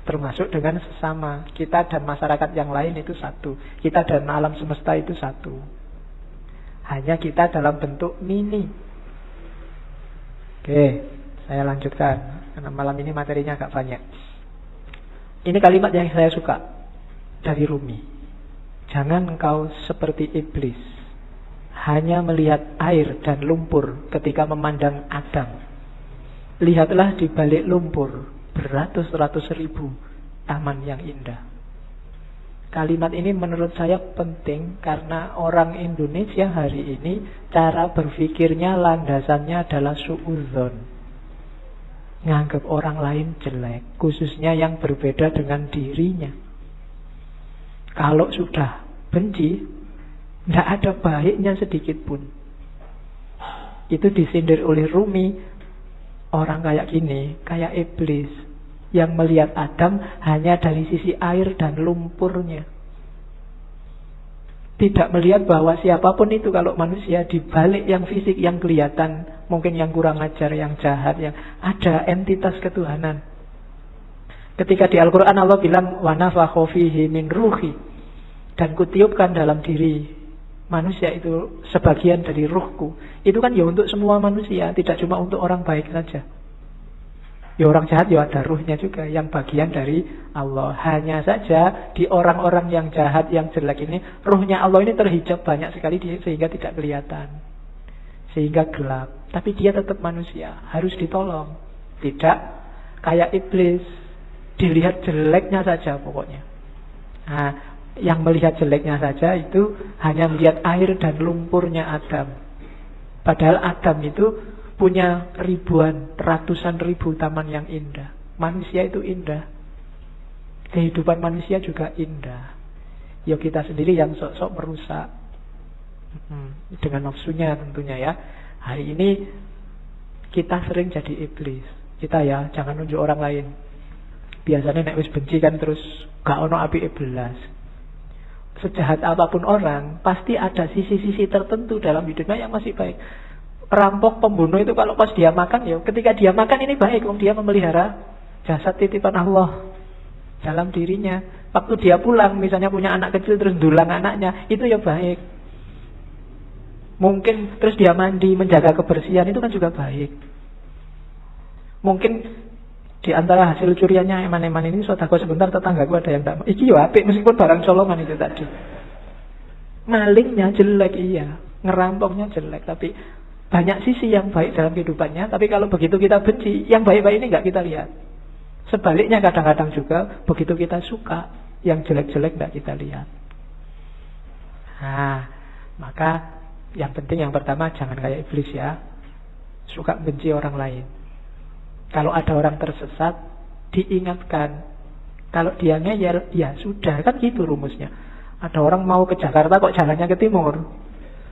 Termasuk dengan sesama. Kita dan masyarakat yang lain itu satu. Kita dan alam semesta itu satu. Hanya kita dalam bentuk mini. Oke, saya lanjutkan. Karena malam ini materinya agak banyak. Ini kalimat yang saya suka dari Rumi. Jangan engkau seperti iblis, hanya melihat air dan lumpur ketika memandang Adam. Lihatlah di balik lumpur beratus-ratus ribu taman yang indah. Kalimat ini menurut saya penting karena orang Indonesia hari ini cara berpikirnya landasannya adalah suudzon. Nganggap orang lain jelek, khususnya yang berbeda dengan dirinya. Kalau sudah benci, tidak ada baiknya sedikit pun. Itu disindir oleh Rumi. Orang kayak gini, kayak iblis, yang melihat Adam hanya dari sisi air dan lumpurnya. Tidak melihat bahwa siapapun itu, kalau manusia, di balik yang fisik, yang kelihatan, mungkin yang kurang ajar, yang jahat, yang ada entitas ketuhanan. Ketika di Al-Quran Allah bilang wa nafakha fihi min ruhi, dan kutiupkan dalam diri manusia itu sebagian dari ruhku. Itu kan ya untuk semua manusia, tidak cuma untuk orang baik saja. Ya orang jahat ya ada ruhnya juga, yang bagian dari Allah. Hanya saja di orang-orang yang jahat, yang jelek ini, ruhnya Allah ini terhijab banyak sekali sehingga tidak kelihatan, sehingga gelap. Tapi dia tetap manusia, harus ditolong. Tidak kayak iblis, dilihat jeleknya saja pokoknya. Nah, yang melihat jeleknya saja itu hanya melihat air dan lumpurnya Adam. Padahal Adam itu punya ribuan, ratusan ribu taman yang indah. Manusia itu indah. Kehidupan manusia juga indah. Ya kita sendiri yang sok-sok merusak. Dengan nafsunya tentunya ya. Hari ini kita sering jadi iblis. Kita ya, jangan nunjuk orang lain. Biasanya nek wis benci kan terus gak ono api belas. Sejahat apapun orang, pasti ada sisi-sisi tertentu dalam hidupnya yang masih baik. Perampok, pembunuh itu kalau pas dia makan, ya ketika dia makan ini baik, dia memelihara jasad titipan Allah dalam dirinya. Waktu dia pulang, misalnya punya anak kecil terus dulang anaknya, itu ya baik. Mungkin terus dia mandi, menjaga kebersihan, itu kan juga baik. Mungkin di antara hasil curiannya eman-eman ini, sodako sebentar tetanggaku ada yang tak, iki ya apik meskipun barang colongan itu tadi. Malingnya jelek iya, ngerampoknya jelek, tapi banyak sisi yang baik dalam kehidupannya. Tapi kalau begitu kita benci, yang baik-baik ini nggak kita lihat. Sebaliknya kadang-kadang juga begitu kita suka, yang jelek-jelek nggak kita lihat. Nah, maka yang penting yang pertama jangan kayak iblis ya, suka benci orang lain. Kalau ada orang tersesat, diingatkan. Kalau dia ngeyel, ya sudah, kan gitu rumusnya. Ada orang mau ke Jakarta kok jalannya ke timur,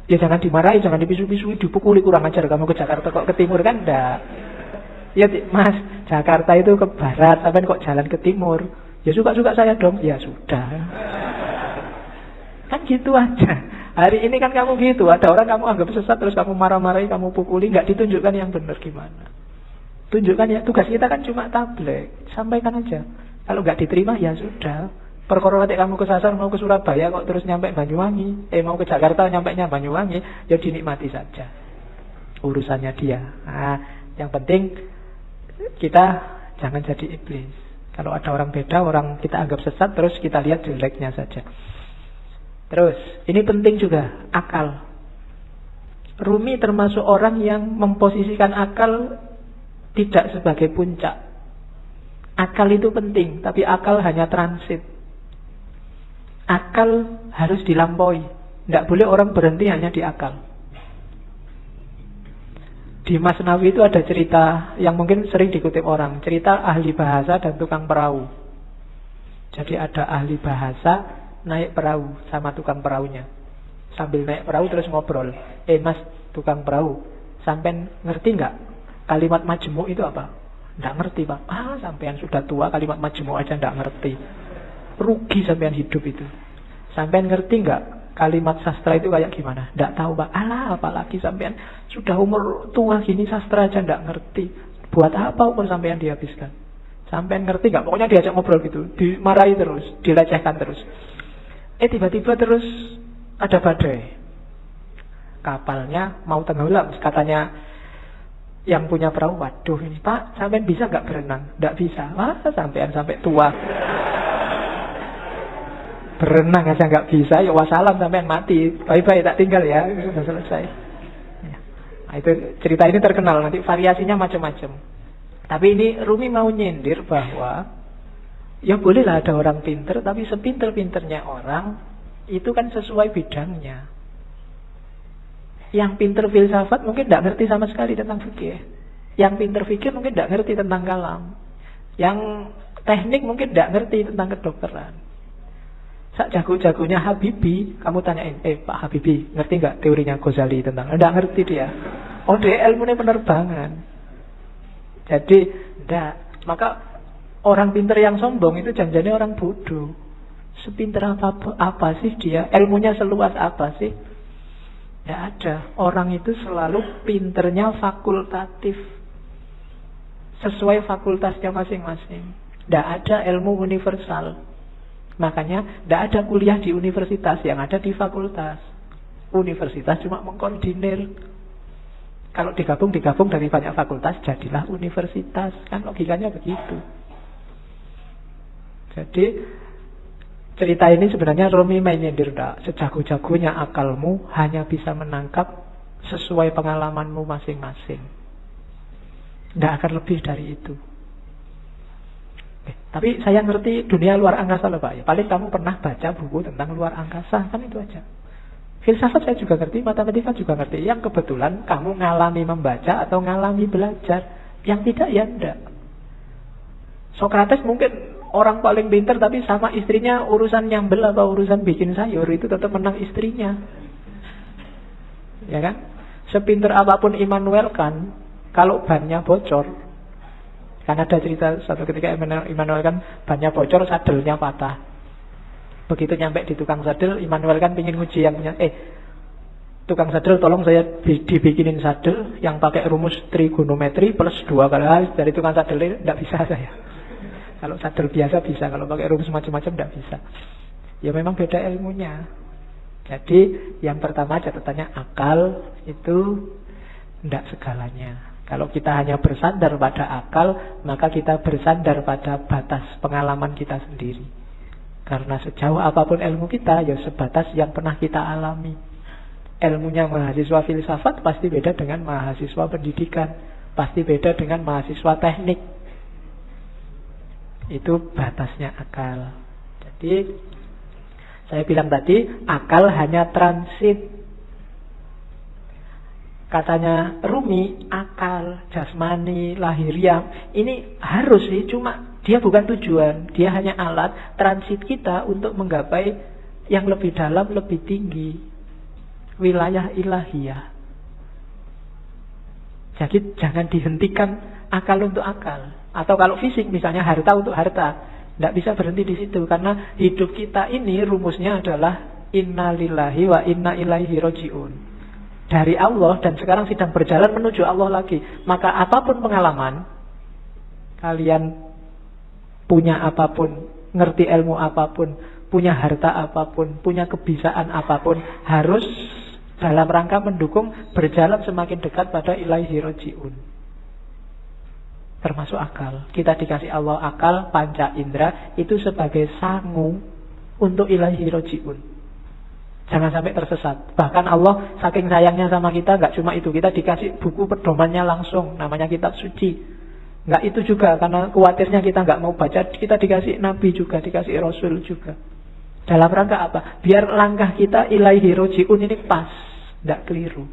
ya jangan dimarahi, jangan dipisu-pisui, dipukuli, kurang ajar kamu ke Jakarta kok ke timur, kan enggak. Ya mas, Jakarta itu ke barat, sampai kok jalan ke timur, ya suka-suka saya dong. Ya sudah, kan gitu aja. Hari ini kan kamu gitu, ada orang kamu anggap sesat, terus kamu marah-marahi, kamu pukuli, nggak ditunjukkan yang benar gimana. Tunjukkan ya, tugas kita kan cuma tabligh, sampaikan aja. Kalau nggak diterima ya sudah. Perkara nanti kamu kesasar mau ke Surabaya kok terus nyampe Banyuwangi, mau ke Jakarta nyampainya Banyuwangi, ya dinikmati saja. Urusannya dia. Nah, yang penting kita jangan jadi iblis. Kalau ada orang beda, orang kita anggap sesat, terus kita lihat jeleknya saja. Terus, ini penting juga, akal. Rumi termasuk orang yang memposisikan akal tidak sebagai puncak. Akal itu penting, tapi akal hanya transit. Akal harus dilampaui. Tidak boleh orang berhenti hanya di akal. Di Masnawi itu ada cerita yang mungkin sering dikutip orang. Cerita ahli bahasa dan tukang perahu. Jadi ada ahli bahasa naik perahu sama tukang perahunya. Sambil naik perahu terus ngobrol. Mas, tukang perahu, sampean ngerti nggak kalimat majmu itu apa? Nggak ngerti Pak. Sampean sudah tua, kalimat majmu aja nggak ngerti. Rugi sampean hidup itu. Sampean ngerti nggak kalimat sastra itu kayak gimana? Nggak tahu Pak. Apalagi sampean sudah umur tua gini sastra aja nggak ngerti. Buat apa umur sampean dihabiskan? Sampean ngerti nggak? Pokoknya diajak ngobrol gitu, dimarahi terus, dilecehkan terus. Tiba-tiba terus ada badai. Kapalnya mau tenggelam, katanya yang punya perahu, waduh ini Pak, sampean bisa nggak berenang? Nggak bisa. Sampean sampai tua berenang aja nggak bisa, ya wassalam, sampean mati, bye-bye, tak tinggal ya, sudah selesai. Nah, itu cerita ini terkenal, nanti variasinya macam-macam. Tapi ini Rumi mau nyindir bahwa ya bolehlah ada orang pinter, tapi sepinter-pinternya orang itu kan sesuai bidangnya. Yang pinter filsafat mungkin tidak ngerti sama sekali tentang fikih. Yang pinter fikih mungkin tidak ngerti tentang kalam. Yang teknik mungkin tidak ngerti tentang kedokteran. Sak jago-jagonya Habibie, kamu tanyain, Pak Habibie, ngerti nggak teorinya Ghazali tentang? Nggak ngerti dia. Oh, dia ilmunya penerbangan. Jadi, enggak. Maka orang pinter yang sombong itu janjinya orang bodoh. Sepinter apa sih dia? Ilmunya seluas apa sih? Tidak ada. Orang itu selalu pinternya fakultatif, sesuai fakultasnya masing-masing. Tidak ada ilmu universal. Makanya tidak ada kuliah di universitas, yang ada di fakultas. Universitas cuma mengkoordinir. Kalau digabung dari banyak fakultas, jadilah universitas. Kan logikanya begitu. Jadi cerita ini sebenarnya Rumi main nyindir. Sejago-jagonya akalmu hanya bisa menangkap sesuai pengalamanmu masing-masing. Tidak akan lebih dari itu. Tapi saya ngerti dunia luar angkasa loh Pak. Ya, paling kamu pernah baca buku tentang luar angkasa. Kan itu aja. Filsafat saya juga ngerti, matematika juga ngerti. Yang kebetulan kamu ngalami membaca atau ngalami belajar. Yang tidak ya enggak. Sokrates mungkin orang paling pintar, tapi sama istrinya urusan nyambel atau urusan bikin sayur itu tetap menang istrinya. Ya kan? Sepintar apapun Immanuel Kant, kalau bannya bocor, kan ada cerita satu ketika Immanuel Kant bannya bocor, sadelnya patah. Begitu nyampe di tukang sadel, Immanuel kan pingin nguji yang punya, tukang sadel tolong saya dibikinin sadel yang pakai rumus trigonometri plus 2 kali. Dari tukang sadel ini tidak bisa saya. Kalau sadel biasa bisa, kalau pakai rumus macam-macam tidak bisa. Ya memang beda ilmunya. Jadi yang pertama catatannya akal itu tidak segalanya. Kalau kita hanya bersandar pada akal, maka kita bersandar pada batas pengalaman kita sendiri. Karena sejauh apapun ilmu kita, ya sebatas yang pernah kita alami. Ilmunya mahasiswa filsafat pasti beda dengan mahasiswa pendidikan. Pasti beda dengan mahasiswa teknik. Itu batasnya akal. Jadi, saya bilang tadi, akal hanya transit. Katanya Rumi, akal, jasmani, lahiriah, ini harus sih, cuma dia bukan tujuan. Dia hanya alat transit kita untuk menggapai yang lebih dalam, lebih tinggi. Wilayah ilahiyah. Jadi jangan dihentikan akal untuk akal. Atau kalau fisik misalnya harta untuk harta. Tidak bisa berhenti di situ. Karena hidup kita ini rumusnya adalah inna lillahi wa inna ilaihi roji'un. Dari Allah dan sekarang sedang berjalan menuju Allah lagi. Maka apapun pengalaman, kalian punya apapun, ngerti ilmu apapun, punya harta apapun, punya kebisaan apapun, harus dalam rangka mendukung berjalan semakin dekat pada ilaihi roji'un. Termasuk akal. Kita dikasih Allah akal, panca indera, itu sebagai sangu untuk ilaihi roji'un. Jangan sampai tersesat. Bahkan Allah saking sayangnya sama kita, gak cuma itu, kita dikasih buku pedomannya langsung, namanya kitab suci. Gak itu juga, karena khawatirnya kita gak mau baca, kita dikasih nabi juga, dikasih rasul juga. Dalam rangka apa? Biar langkah kita ilaihi roji'un ini pas, gak keliru.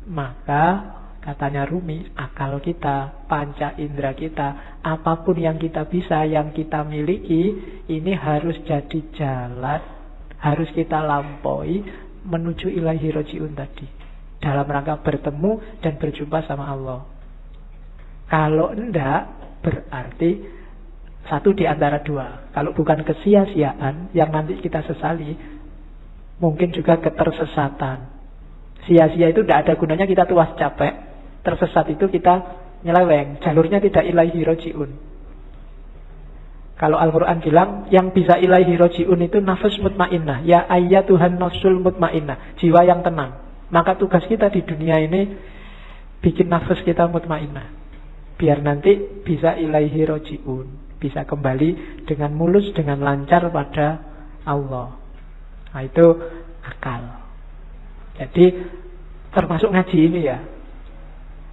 Maka katanya Rumi, akal kita, panca indera kita, apapun yang kita bisa, yang kita miliki, ini harus jadi jalan, harus kita lampaui menuju ilaihi roji'un tadi. Dalam rangka bertemu dan berjumpa sama Allah. Kalau enggak, berarti satu di antara dua. Kalau bukan kesia-siaan yang nanti kita sesali, mungkin juga ketersesatan. Sia-sia itu tidak ada gunanya, kita tuas capek. Tersesat itu kita nyeleweng, jalurnya tidak ilaihi roji'un. Kalau Al-Quran bilang yang bisa ilaihi roji'un itu nafas mutmainnah. Ya ayyatuhan nafsul mutmainnah, jiwa yang tenang. Maka tugas kita di dunia ini bikin nafas kita mutmainnah, biar nanti bisa ilaihi roji'un, bisa kembali dengan mulus, dengan lancar pada Allah. Nah itu akal. Jadi termasuk ngaji ini ya.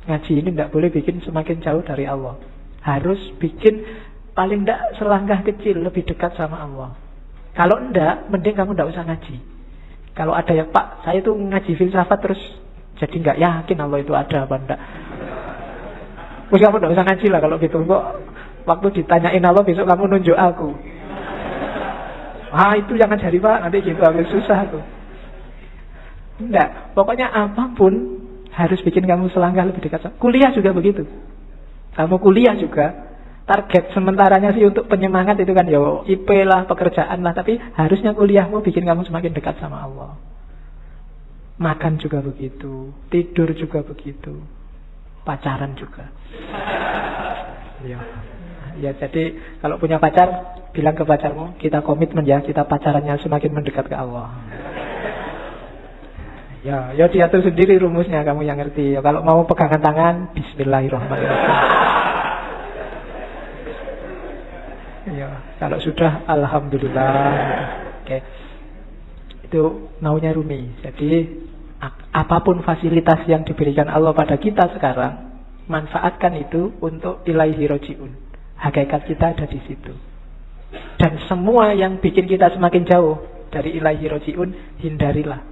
Ngaji ini tidak boleh bikin semakin jauh dari Allah. Harus bikin paling tidak selangkah kecil lebih dekat sama Allah. Kalau enggak, mending kamu tidak usah ngaji. Kalau ada yang, Pak, saya tuh ngaji filsafat terus jadi nggak yakin Allah itu ada apa enggak. Terus kamu tidak usah ngaji lah kalau gitu. Kok waktu ditanyain Allah besok kamu nunjuk aku. Itu jangan jadi Pak, nanti gitu agak susah tuh. Enggak, pokoknya apapun harus bikin kamu selangkah lebih dekat. Kuliah juga begitu. Kamu kuliah juga, target sementaranya sih untuk penyemangat itu kan ya IP lah, pekerjaan lah, tapi harusnya kuliahmu bikin kamu semakin dekat sama Allah. Makan juga begitu, tidur juga begitu, pacaran juga. Ya jadi kalau punya pacar, bilang ke pacarmu, kita komitmen ya, kita pacarannya semakin mendekat ke Allah. Ya diatur sendiri rumusnya, kamu yang ngerti. Ya, kalau mau pegangan tangan, Bismillahirrahmanirrahim. Ya, kalau sudah, Alhamdulillah. Oke. Itu maunya Rumi. Jadi apapun fasilitas yang diberikan Allah pada kita sekarang, manfaatkan itu untuk ilaihi roji'un. Hakikat kita ada di situ. Dan semua yang bikin kita semakin jauh dari ilaihi roji'un, hindarilah.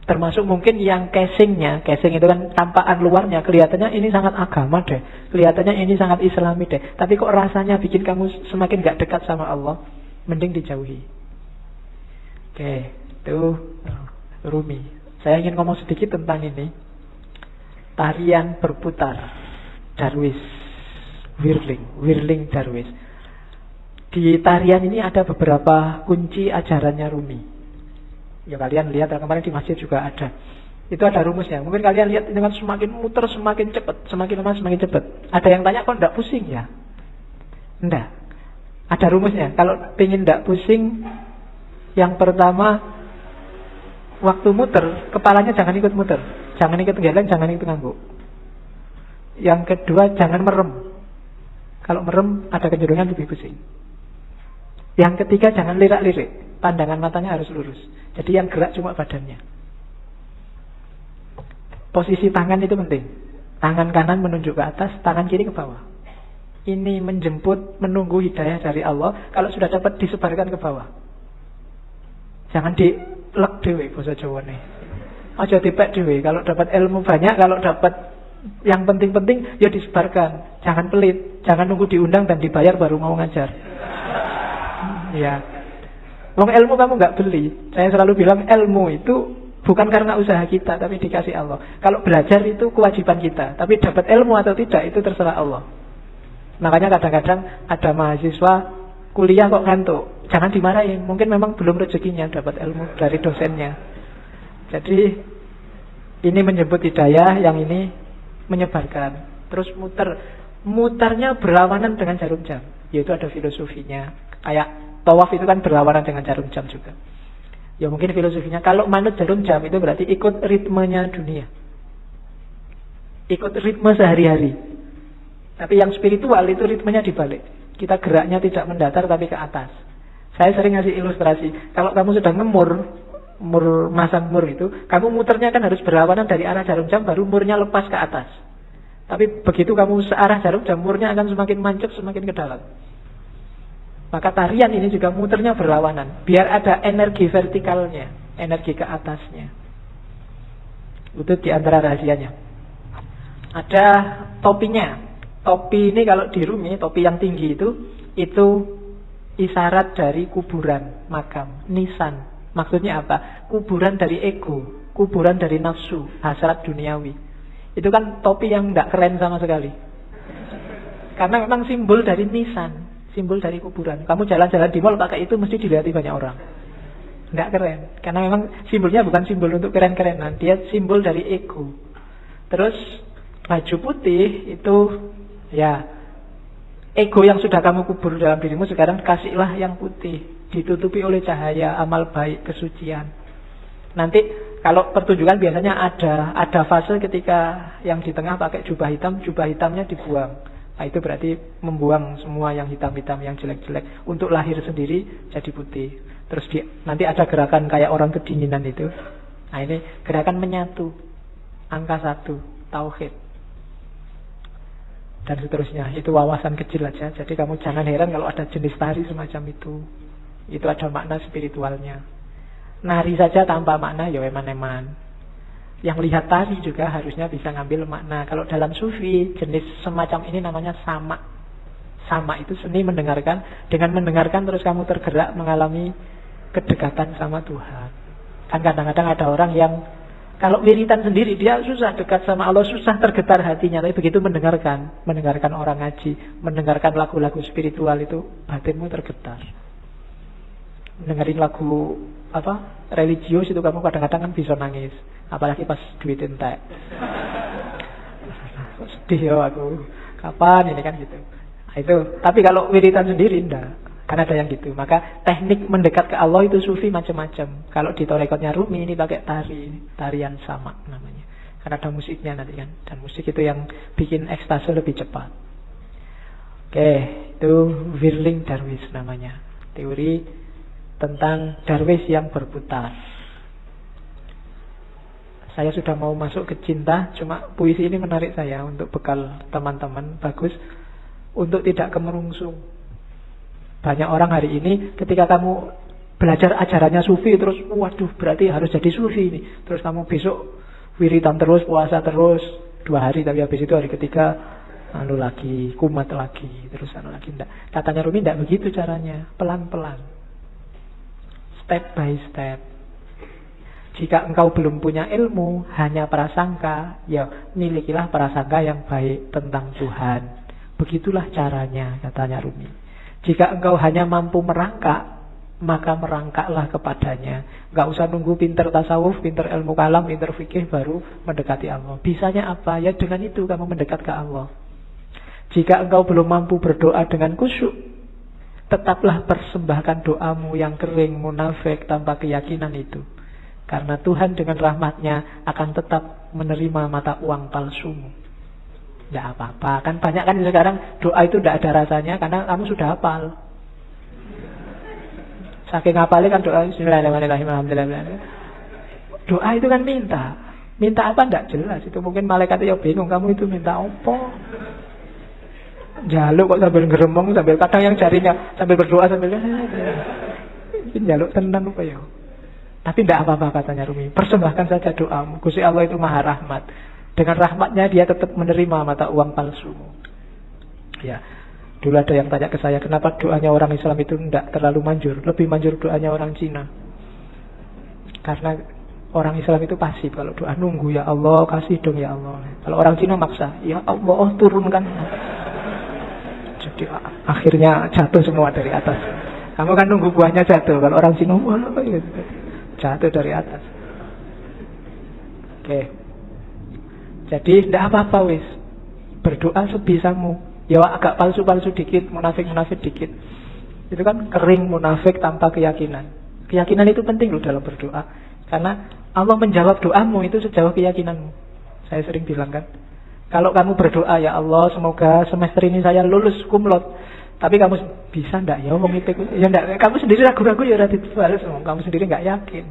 Termasuk mungkin yang casing itu kan tampakan luarnya kelihatannya ini sangat agama deh, kelihatannya ini sangat islami deh, tapi kok rasanya bikin kamu semakin gak dekat sama Allah, mending dijauhi. Oke, itu Rumi. Saya ingin ngomong sedikit tentang ini. Tarian berputar, Darwis, Whirling Darwis. Di tarian ini ada beberapa kunci ajarannya Rumi. Ya kalian lihat kemarin di masjid juga ada. Itu ada rumusnya. Mungkin kalian lihat dengan semakin muter semakin cepat, semakin lama semakin cepat. Ada yang tanya kok enggak pusing ya? Enggak. Ada rumusnya. Kalau pengen enggak pusing, yang pertama, waktu muter, kepalanya jangan ikut muter. Jangan ikut geleng, jangan ikut ngangguk. Yang kedua, jangan merem. Kalau merem, ada kecenderungan lebih pusing. Yang ketiga, jangan lirak-lirik. Pandangan matanya harus lurus. Jadi yang gerak cuma badannya. Posisi tangan itu penting. Tangan kanan menunjuk ke atas, tangan kiri ke bawah. Ini menjemput, menunggu hidayah dari Allah. Kalau sudah dapat, disebarkan ke bawah. Jangan dilek dewe basa Jawane. Aja dipek dewe. Kalau dapat ilmu banyak, kalau dapat yang penting-penting ya disebarkan. Jangan pelit, jangan nunggu diundang dan dibayar baru mau ngajar. Ya. Wong ilmu kamu nggak beli. Saya selalu bilang ilmu itu bukan karena usaha kita, tapi dikasih Allah. Kalau belajar itu kewajiban kita, tapi dapat ilmu atau tidak itu terserah Allah. Makanya kadang-kadang ada mahasiswa kuliah kok ngantuk. Jangan dimarahin, mungkin memang belum rezekinya dapat ilmu dari dosennya. Jadi ini menjemput hidayah, yang ini menyebarkan. Terus mutarnya berlawanan dengan jarum jam. Yaitu ada filosofinya. Kayak tawaf itu kan berlawanan dengan jarum jam juga. Ya mungkin filosofinya, kalau manut jarum jam itu berarti ikut ritmenya dunia, ikut ritme sehari-hari. Tapi yang spiritual itu ritmenya dibalik. Kita geraknya tidak mendatar tapi ke atas. Saya sering ngasih ilustrasi, kalau kamu sedang masang mur itu, kamu muternya kan harus berlawanan dari arah jarum jam, baru murnya lepas ke atas. Tapi begitu kamu searah jarum jam, murnya akan semakin mancep, semakin ke dalam. Maka tarian ini juga muternya berlawanan, biar ada energi vertikalnya, energi ke atasnya. Itu diantara rahasianya. Ada topinya. Topi ini kalau di Rumi, topi yang tinggi itu isyarat dari kuburan, makam, nisan. Maksudnya apa? Kuburan dari ego, kuburan dari nafsu, hasrat duniawi. Itu kan topi yang tidak keren sama sekali. Karena memang simbol dari nisan, simbol dari kuburan. Kamu jalan-jalan di mall pakai itu mesti dilihat banyak orang. Tidak keren. Karena memang simbolnya bukan simbol untuk keren-kerenan, dia simbol dari ego. Terus baju putih itu ya ego yang sudah kamu kubur dalam dirimu, sekarang kasihlah yang putih, ditutupi oleh cahaya amal baik, kesucian. Nanti kalau pertunjukan biasanya ada fase ketika yang di tengah pakai jubah hitamnya dibuang. Nah, itu berarti membuang semua yang hitam-hitam, yang jelek-jelek, untuk lahir sendiri jadi putih. Terus nanti ada gerakan kayak orang kedinginan itu. Nah, ini gerakan menyatu, angka 1, tauhid, dan seterusnya. Itu wawasan kecil aja. Jadi kamu jangan heran kalau ada jenis tari semacam itu. Itu ada makna spiritualnya. Nari saja tanpa makna ya eman-eman. Yang lihat tari juga harusnya bisa ngambil makna. Kalau dalam sufi, jenis semacam ini namanya sama. Sama itu seni mendengarkan. Dengan mendengarkan terus kamu tergerak mengalami kedekatan sama Tuhan. Kan kadang-kadang ada orang yang kalau wiritan sendiri dia susah dekat sama Allah, susah tergetar hatinya. Tapi begitu mendengarkan orang ngaji, mendengarkan lagu-lagu spiritual itu, batinmu tergetar. Dengerin lagu religius itu kamu kadang-kadang kan bisa nangis, apalagi pas duit entek. Sedih ya aku, kapan ini kan gitu. Nah, itu. Tapi kalau wiritan sendiri enggak. Kan ada yang gitu. Maka teknik mendekat ke Allah itu sufi macam-macam. Kalau di torekotnya Rumi ini pakai tarian sama namanya. Karena ada musiknya nanti kan. Dan musik itu yang bikin ekstase lebih cepat. Oke, itu Whirling Dervish namanya. Teori tentang Darwis yang berputar. Saya sudah mau masuk ke cinta, cuma puisi ini menarik saya untuk bekal teman-teman. Bagus untuk tidak kemerungsung. Banyak orang hari ini ketika kamu belajar ajarannya sufi terus, waduh berarti harus jadi sufi ini. Terus kamu besok wiritan terus, puasa terus 2 hari, tapi habis itu hari ketiga lagi, kumat lagi, terus lagi. Enggak. Katanya Rumi enggak begitu caranya, pelan-pelan. Step by step. Jika engkau belum punya ilmu, hanya prasangka, ya milikilah prasangka yang baik tentang Tuhan. Begitulah caranya, katanya Rumi. Jika engkau hanya mampu merangkak, maka merangkaklah kepadanya. Enggak usah nunggu pinter tasawuf, pinter ilmu kalam, pinter fikih baru mendekati Allah. Bisanya apa? Ya dengan itu kamu mendekat ke Allah. Jika engkau belum mampu berdoa dengan khusyuk, tetaplah persembahkan doamu yang kering, munafik, tanpa keyakinan itu. Karena Tuhan dengan rahmatnya akan tetap menerima mata uang palsumu. Tidak apa-apa. Kan banyak kan sekarang doa itu tidak ada rasanya karena kamu sudah hafal. Saking hafalnya kan doa Bismillahirrahmanirrahim. Doa itu kan minta. Minta apa tidak jelas. Itu mungkin malaikatnya bingung. Kamu itu minta apa? Jaluk kok sambil ngeremong, sambil kadang yang jarinya sambil berdoa sambil jaluk tenang apa ya. Tapi tidak apa-apa katanya Rumi. Persembahkan saja doamu. Gusti Allah itu maha rahmat. Dengan rahmatnya dia tetap menerima mata uang palsumu. Ya, dulu ada yang tanya ke saya, kenapa doanya orang Islam itu tidak terlalu manjur, lebih manjur doanya orang Cina. Karena orang Islam itu pasif. Kalau doa nunggu, ya Allah kasih dong ya Allah. Kalau orang Cina maksa, ya Allah turunkan. Jadi akhirnya jatuh semua dari atas. Kamu kan nunggu buahnya jatuh. Kalau orang Cina jatuh dari atas. Oke. Jadi tidak apa-apa wis. Berdoa sebisamu. Ya agak palsu-palsu dikit, munafik-munafik dikit. Itu kan kering munafik tanpa keyakinan. Keyakinan itu penting loh dalam berdoa. Karena Allah menjawab doamu itu sejauh keyakinanmu. Saya sering bilang kan, kalau kamu berdoa, ya Allah semoga semester ini saya lulus kumlot. Tapi kamu bisa enggak ya ngomong itu? Ya enggak, kamu sendiri ragu-ragu ya berarti harus kamu sendiri enggak yakin.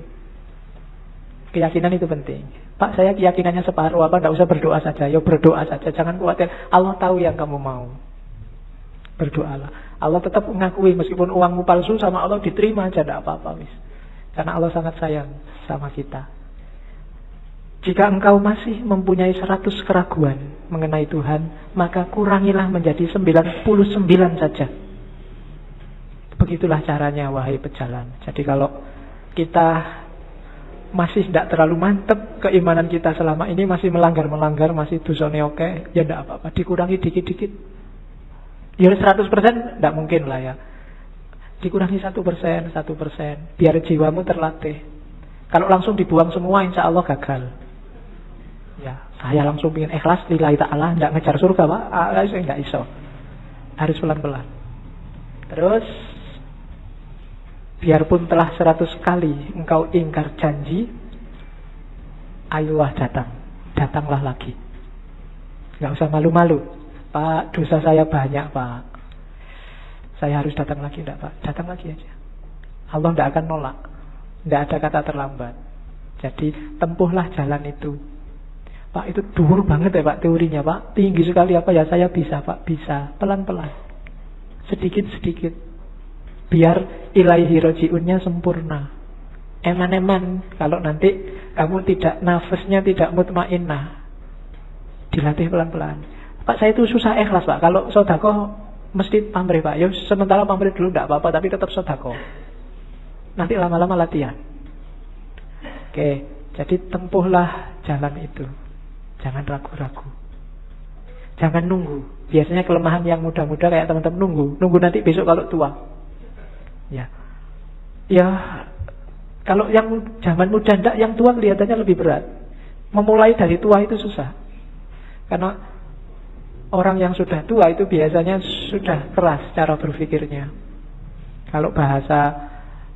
Keyakinan itu penting. Pak, saya keyakinannya separuh, apa enggak usah berdoa saja. Ya berdoa saja, jangan khawatir. Allah tahu yang kamu mau. Berdoalah. Allah tetap mengakui meskipun uangmu palsu sama Allah diterima aja, enggak apa-apa wis. Karena Allah sangat sayang sama kita. Jika engkau masih mempunyai 100 keraguan mengenai Tuhan, maka kurangilah menjadi 99 saja. Begitulah caranya, wahai pejalan. Jadi kalau kita masih tidak terlalu mantap keimanan kita selama ini, masih melanggar-melanggar, masih dosane oke, ya tidak apa-apa, dikurangi dikit-dikit. Ya 100% tidak mungkin lah ya. Dikurangi 1%, biar jiwamu terlatih. Kalau langsung dibuang semua, insya Allah gagal. Ya, saya langsung ingin ikhlas lillahi ta'ala, tidak ngejar surga Pak, saya tidak iso. Harus pelan-pelan. Terus biarpun telah 100 kali engkau ingkar janji, ayolah datanglah lagi. Gak usah malu-malu. Pak, dosa saya banyak Pak, saya harus datang lagi. Enggak Pak, datang lagi aja. Allah tidak akan nolak. Tidak ada kata terlambat. Jadi tempuhlah jalan itu. Pak, itu dhuwur banget ya Pak teorinya Pak, tinggi sekali apa ya? Saya bisa Pak, bisa. Pelan-pelan, sedikit-sedikit, biar ilaihi roji'unnya sempurna. Eman-eman. Kalau nanti kamu tidak, nafasnya tidak mutmainnah, dilatih pelan-pelan. Pak, saya itu susah ikhlas Pak. Kalau sedekah mesti pamrih Pak. Ya sementara pamrih dulu tidak apa-apa, tapi tetap sedekah. Nanti lama-lama latihan. Oke, jadi tempuhlah jalan itu. Jangan ragu-ragu. Jangan nunggu. Biasanya kelemahan yang muda-muda kayak teman-teman nunggu nanti besok kalau tua. Ya, kalau yang zaman muda enggak, yang tua kelihatannya lebih berat. Memulai dari tua itu susah. Karena orang yang sudah tua itu biasanya sudah keras cara berpikirnya. Kalau bahasa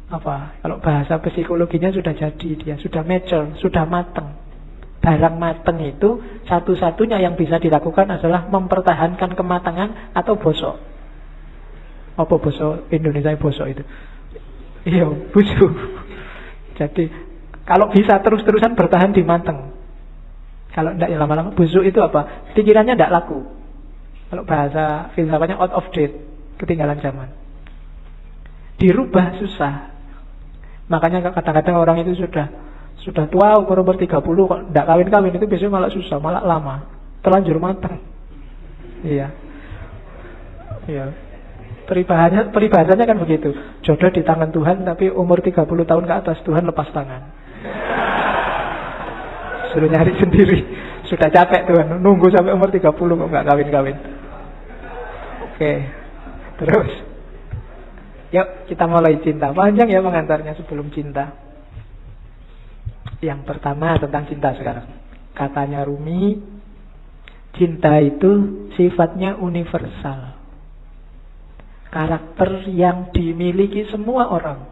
apa? Kalau bahasa psikologinya sudah jadi, dia sudah mature, sudah mateng. Barang mateng itu satu-satunya yang bisa dilakukan adalah mempertahankan kematangan atau bosok. Apa bosok Indonesia bosok itu? Iya, busuk. Jadi kalau bisa terus-terusan bertahan di mateng. Kalau tidak ya lama-lama busuk itu apa? Pikirannya tidak laku. Kalau bahasa filsafatnya out of date, ketinggalan zaman. Dirubah susah. Makanya kadang-kadang orang itu sudah tua umur 30 kok tidak kawin-kawin, itu biasanya malah susah, malah lama, terlanjur matang. Iya. Iya. Peribahasanya kan begitu. Jodoh di tangan Tuhan, tapi umur 30 tahun ke atas Tuhan lepas tangan. Suruh nyari sendiri. Sudah capek Tuhan, nunggu sampai umur 30 kok nggak kawin-kawin. Oke. Terus yuk kita mulai cinta. Panjang ya pengantarnya sebelum cinta. Yang pertama tentang cinta sekarang. Katanya Rumi, cinta itu sifatnya universal. Karakter yang dimiliki semua orang.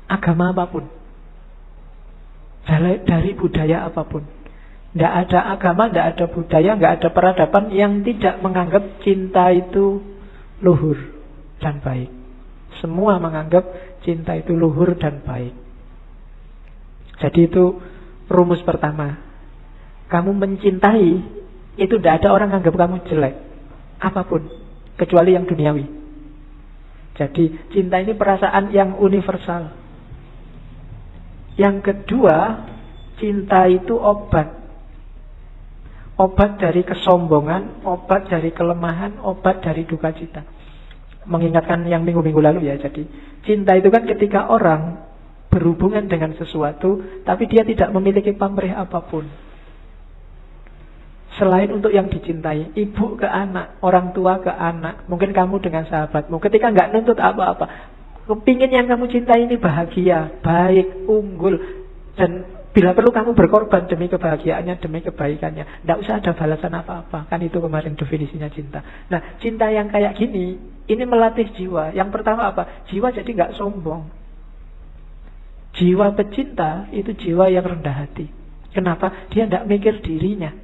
Agama apapun. Dari budaya apapun. Tidak ada agama, tidak ada budaya, tidak ada peradaban yang tidak menganggap cinta itu luhur dan baik. Semua menganggap cinta itu luhur dan baik. Jadi itu rumus pertama. Kamu mencintai, itu tidak ada orang anggap kamu jelek apapun, kecuali yang duniawi. Jadi cinta ini perasaan yang universal. Yang kedua, cinta itu obat. Obat dari kesombongan, obat dari kelemahan, obat dari duka cita. Mengingatkan yang minggu-minggu lalu ya. Jadi cinta itu kan ketika orang berhubungan dengan sesuatu, tapi dia tidak memiliki pamrih apapun selain untuk yang dicintai. Ibu ke anak, orang tua ke anak, mungkin kamu dengan sahabatmu, ketika nggak nuntut apa-apa, kepingin yang kamu cintai ini bahagia, baik, unggul, dan bila perlu kamu berkorban demi kebahagiaannya, demi kebaikannya. Tidak usah ada balasan apa-apa. Kan itu kemarin definisinya cinta. Nah, cinta yang kayak gini, ini melatih jiwa. Yang pertama apa? Jiwa jadi nggak sombong. Jiwa pecinta itu jiwa yang rendah hati. Kenapa? Dia tidak mikir dirinya.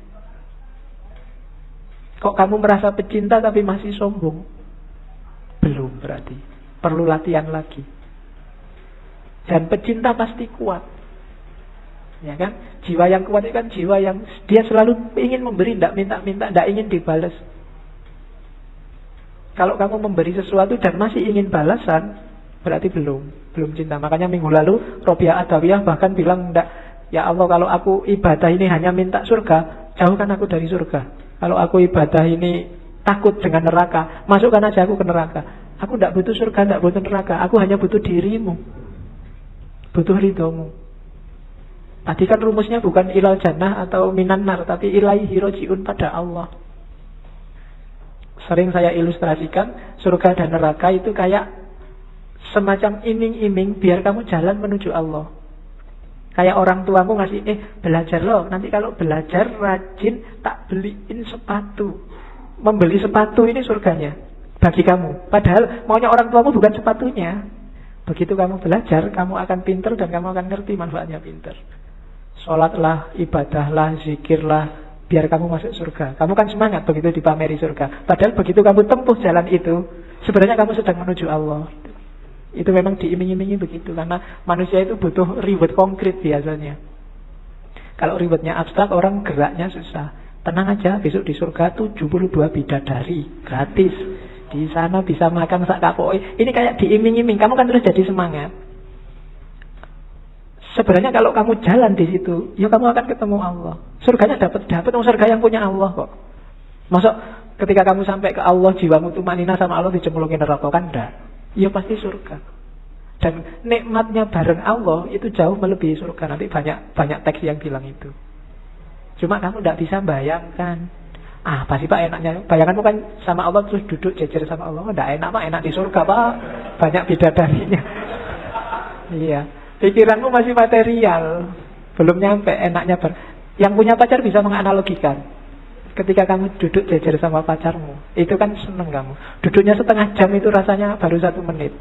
Kok kamu merasa pecinta tapi masih sombong? Belum berarti. Perlu latihan lagi. Dan pecinta pasti kuat. Ya kan? Jiwa yang kuat itu kan jiwa yang dia selalu ingin memberi, tidak minta-minta, tidak ingin dibalas. Kalau kamu memberi sesuatu dan masih ingin balasan, berarti belum cinta. Makanya minggu lalu Robiah Adawiyah bahkan bilang, enggak, ya Allah, kalau aku ibadah ini hanya minta surga, jauhkan aku dari surga. Kalau aku ibadah ini takut dengan neraka, masukkan aja aku ke neraka. Aku tidak butuh surga, tidak butuh neraka. Aku hanya butuh dirimu, butuh ridhomu. Tadi kan rumusnya bukan ilal jannah atau minan nar, tapi ilaihi roji'un, pada Allah. Sering saya ilustrasikan, surga dan neraka itu kayak semacam iming-iming biar kamu jalan menuju Allah. Kayak orang tuamu ngasih, belajar loh, nanti kalau belajar rajin tak beliin sepatu. Membeli sepatu ini surganya bagi kamu. Padahal maunya orang tuamu bukan sepatunya. Begitu kamu belajar, kamu akan pinter dan kamu akan ngerti manfaatnya pinter. Sholatlah, ibadahlah, zikirlah, biar kamu masuk surga. Kamu kan semangat begitu dipameri surga. Padahal begitu kamu tempuh jalan itu, sebenarnya kamu sedang menuju Allah. Itu memang diiming-imingi begitu. Karena manusia itu butuh reward konkret biasanya. Kalau rewardnya abstrak, orang geraknya susah. Tenang aja, besok di surga 72 bidadari gratis. Di sana bisa makan sak kapok. Ini kayak diiming-iming. Kamu kan terus jadi semangat. Sebenarnya kalau kamu jalan di situ, ya kamu akan ketemu Allah. Surganya dapat surga yang punya Allah kok. Masuk ketika kamu sampai ke Allah, jiwamu tumanina sama Allah dicemplungin neraka, kan enggak? Ya pasti surga. Dan nikmatnya bareng Allah itu jauh melebihi surga. Nanti banyak teks yang bilang itu. Cuma kamu tidak bisa bayangkan. Pasti Pak enaknya. Bayanganmu kan sama Allah terus duduk jejer sama Allah. Tidak enak Pak, enak di surga Pak. Banyak bidadarinya. Iya. Pikiranmu masih material, belum nyampe enaknya. Yang punya pacar bisa menganalogikan. Ketika kamu duduk jejer sama pacarmu, itu kan seneng kamu. Duduknya setengah jam itu rasanya baru 1 menit.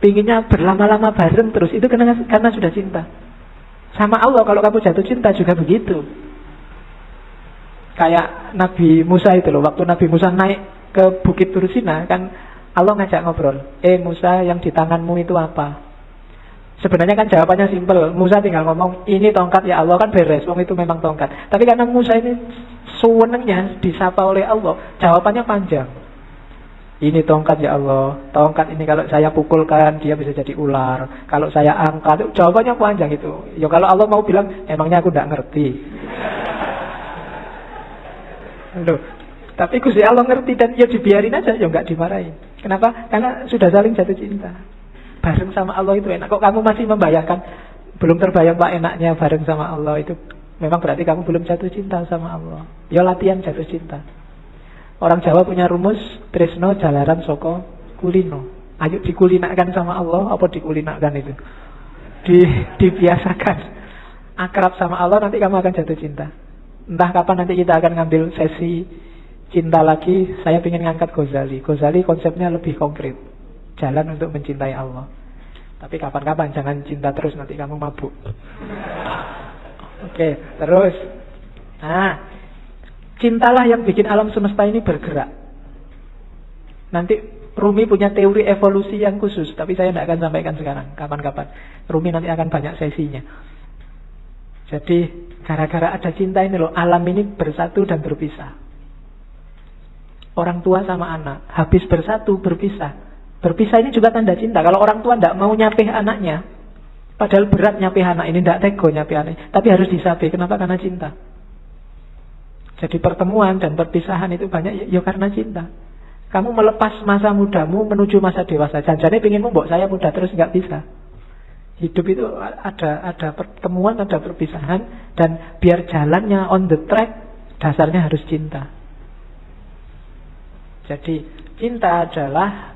Pinginnya berlama-lama bareng terus, itu karena sudah cinta. Sama Allah kalau kamu jatuh cinta juga begitu. Kayak Nabi Musa itu loh, waktu Nabi Musa naik ke Bukit Tursina kan Allah ngajak ngobrol. Musa, yang di tanganmu itu apa? Sebenarnya kan jawabannya simpel. Musa tinggal ngomong, ini tongkat ya Allah, kan beres. Wong itu memang tongkat. Tapi karena Musa ini sewenangnya disapa oleh Allah, jawabannya panjang. Ini tongkat ya Allah. Tongkat ini kalau saya pukulkan dia bisa jadi ular. Kalau saya angkat, jawabannya panjang itu. Ya kalau Allah mau bilang, emangnya aku tidak ngerti. Loh, tapi Gusti Allah ngerti dan ya dibiarin aja, ya nggak dimarahin. Kenapa? Karena sudah saling jatuh cinta. Bareng sama Allah itu enak. Kok kamu masih membayangkan, belum terbayang Pak enaknya bareng sama Allah itu, memang berarti kamu belum jatuh cinta sama Allah. Ya latihan jatuh cinta. Orang Jawa punya rumus, tresno jalaran soko kulino. Ayo dikulinakan sama Allah, apa dikulinakan itu? Dibiasakan. Akrab sama Allah, nanti kamu akan jatuh cinta. Entah kapan nanti kita akan ngambil sesi cinta lagi. Saya ingin ngangkat Ghazali. Ghazali konsepnya lebih konkret, jalan untuk mencintai Allah. Tapi kapan-kapan jangan cinta terus, nanti kamu mabuk. Oke, terus. Nah, cintalah yang bikin alam semesta ini bergerak. Nanti Rumi punya teori evolusi yang khusus, tapi saya tidak akan sampaikan sekarang. Kapan-kapan Rumi nanti akan banyak sesinya. Jadi gara-gara ada cinta ini loh, alam ini bersatu dan berpisah. Orang tua sama anak habis bersatu berpisah. Berpisah ini juga tanda cinta. Kalau orang tua tidak mau nyapih anaknya, padahal berat nyapih anak ini, tidak tego nyapih anak, tapi harus disapih. Kenapa? Karena cinta. Jadi pertemuan dan perpisahan itu banyak ya karena cinta. Kamu melepas masa mudamu menuju masa dewasa. Jangan-jangan pengen mbok saya muda terus, nggak bisa. Hidup itu ada pertemuan, ada perpisahan, dan biar jalannya on the track, dasarnya harus cinta. Jadi cinta adalah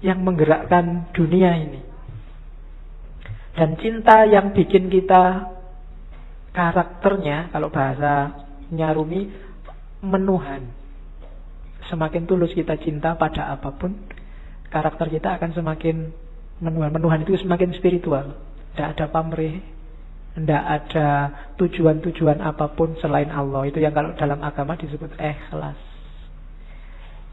yang menggerakkan dunia ini. Dan cinta yang bikin kita karakternya, kalau bahasanya Rumi, menuhan. Semakin tulus kita cinta pada apapun, karakter kita akan semakin menuhan. Menuhan itu semakin spiritual. Tidak ada pamrih, tidak ada tujuan-tujuan apapun selain Allah. Itu yang kalau dalam agama disebut ikhlas.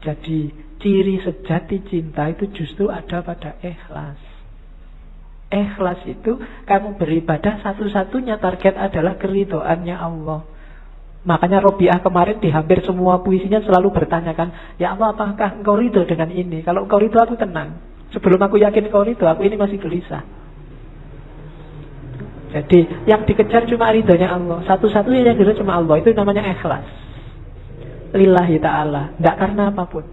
Jadi ciri sejati cinta itu justru ada pada ikhlas. Ikhlas itu kamu beribadah, satu-satunya target adalah keridhoannya Allah. Makanya Robiah kemarin di hampir semua puisinya selalu bertanyakan, ya Allah, apakah engkau ridho dengan ini? Kalau engkau ridho aku tenang. Sebelum aku yakin engkau ridho, aku ini masih gelisah. Jadi yang dikejar cuma ridhonya Allah. Satu-satunya yang dikejar cuma Allah. Itu namanya ikhlas. Lillahi ta'ala. Tidak karena apapun.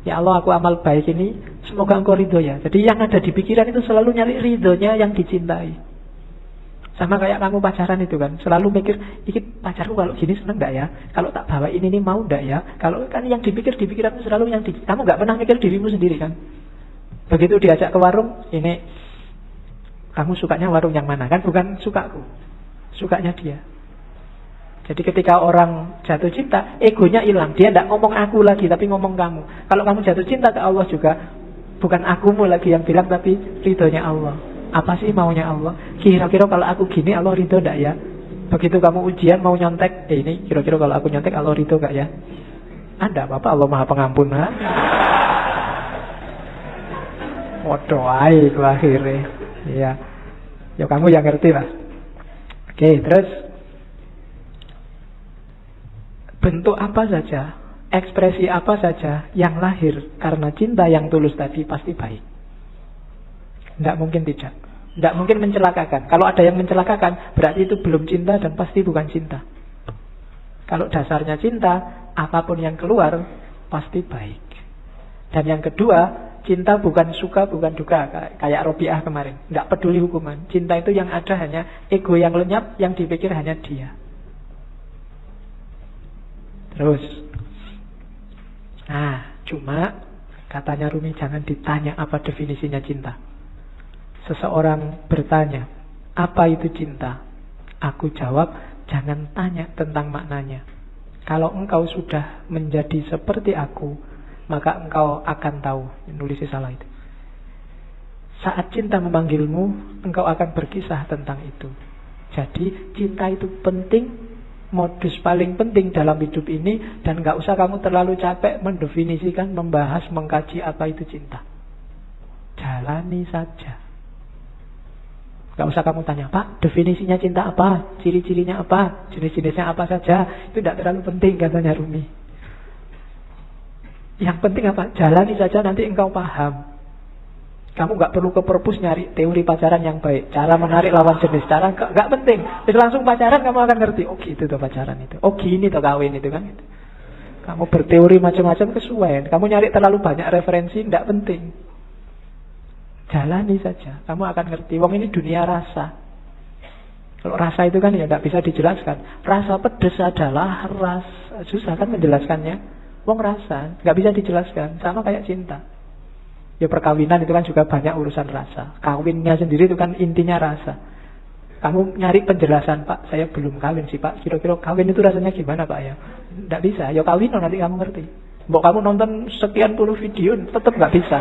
Ya Allah, aku amal baik ini, semoga engkau ridho ya. Jadi yang ada di pikiran itu selalu nyari ridhonya yang dicintai. Sama kayak kamu pacaran itu kan, selalu mikir, iki pacarku kalau gini seneng gak ya? Kalau tak bawa ini mau gak ya? Kalau kan yang dipikir di pikiranmu selalu yang kamu gak pernah mikir dirimu sendiri kan? Begitu diajak ke warung, ini kamu sukanya warung yang mana? Kan bukan sukaku, sukanya dia. Jadi ketika orang jatuh cinta, egonya hilang. Dia tidak ngomong aku lagi, tapi ngomong kamu. Kalau kamu jatuh cinta ke Allah juga, bukan akumu lagi yang bilang, tapi ridhonya Allah. Apa sih maunya Allah? Kira-kira kalau aku gini Allah ridho gak ya? Begitu kamu ujian mau nyontek, ini kira-kira kalau aku nyontek Allah ridho gak ya? Anda apa-apa, Allah Maha Pengampun. Waduh, itu akhirnya. Ya, ya kamu yang ngerti lah. Oke, terus bentuk apa saja, ekspresi apa saja yang lahir karena cinta yang tulus tadi pasti baik. Tidak mungkin tidak. Tidak mungkin mencelakakan. Kalau ada yang mencelakakan, berarti itu belum cinta dan pasti bukan cinta. Kalau dasarnya cinta, apapun yang keluar pasti baik. Dan yang kedua, cinta bukan suka, bukan duka. Kayak Robiah kemarin, tidak peduli hukuman. Cinta itu yang ada hanya ego yang lenyap, yang dipikir hanya dia. Terus, cuma katanya Rumi, jangan ditanya apa definisinya cinta. Seseorang bertanya, apa itu cinta? Aku jawab, jangan tanya tentang maknanya. Kalau engkau sudah menjadi seperti aku, maka engkau akan tahu. Nulisnya salah itu. Saat cinta memanggilmu, engkau akan berkisah tentang itu. Jadi cinta itu penting, modus paling penting dalam hidup ini. Dan gak usah kamu terlalu capek mendefinisikan, membahas, mengkaji apa itu cinta. Jalani saja. Gak usah kamu tanya, Pak, definisinya cinta apa? Ciri-cirinya apa? Jenis-jenisnya apa saja? Itu tidak terlalu penting, katanya Rumi. Yang penting apa? Jalani saja, nanti engkau paham. Kamu gak perlu ke perpus nyari teori pacaran yang baik, cara menarik lawan jenis, cara gak penting. Jadi langsung pacaran kamu akan ngerti. Oh gitu tuh pacaran itu. Oh gini tuh kawin itu kan. Kamu berteori macam-macam kesuwen. Kamu nyari terlalu banyak referensi, tidak penting. Jalani saja, kamu akan ngerti. Wong ini dunia rasa. Kalau rasa itu kan ya tidak bisa dijelaskan. Rasa pedes adalah rasa. Susah kan menjelaskannya. Wong rasa, nggak bisa dijelaskan. Sama kayak cinta. Ya perkawinan itu kan juga banyak urusan rasa. Kawinnya sendiri itu kan intinya rasa. Kamu nyari penjelasan, Pak, saya belum kawin sih, Pak. Kira-kira kawin itu rasanya gimana, Pak ya? Tidak bisa. Ya kawin nanti kamu ngerti. Mau kamu nonton sekian puluh video, tetap nggak bisa.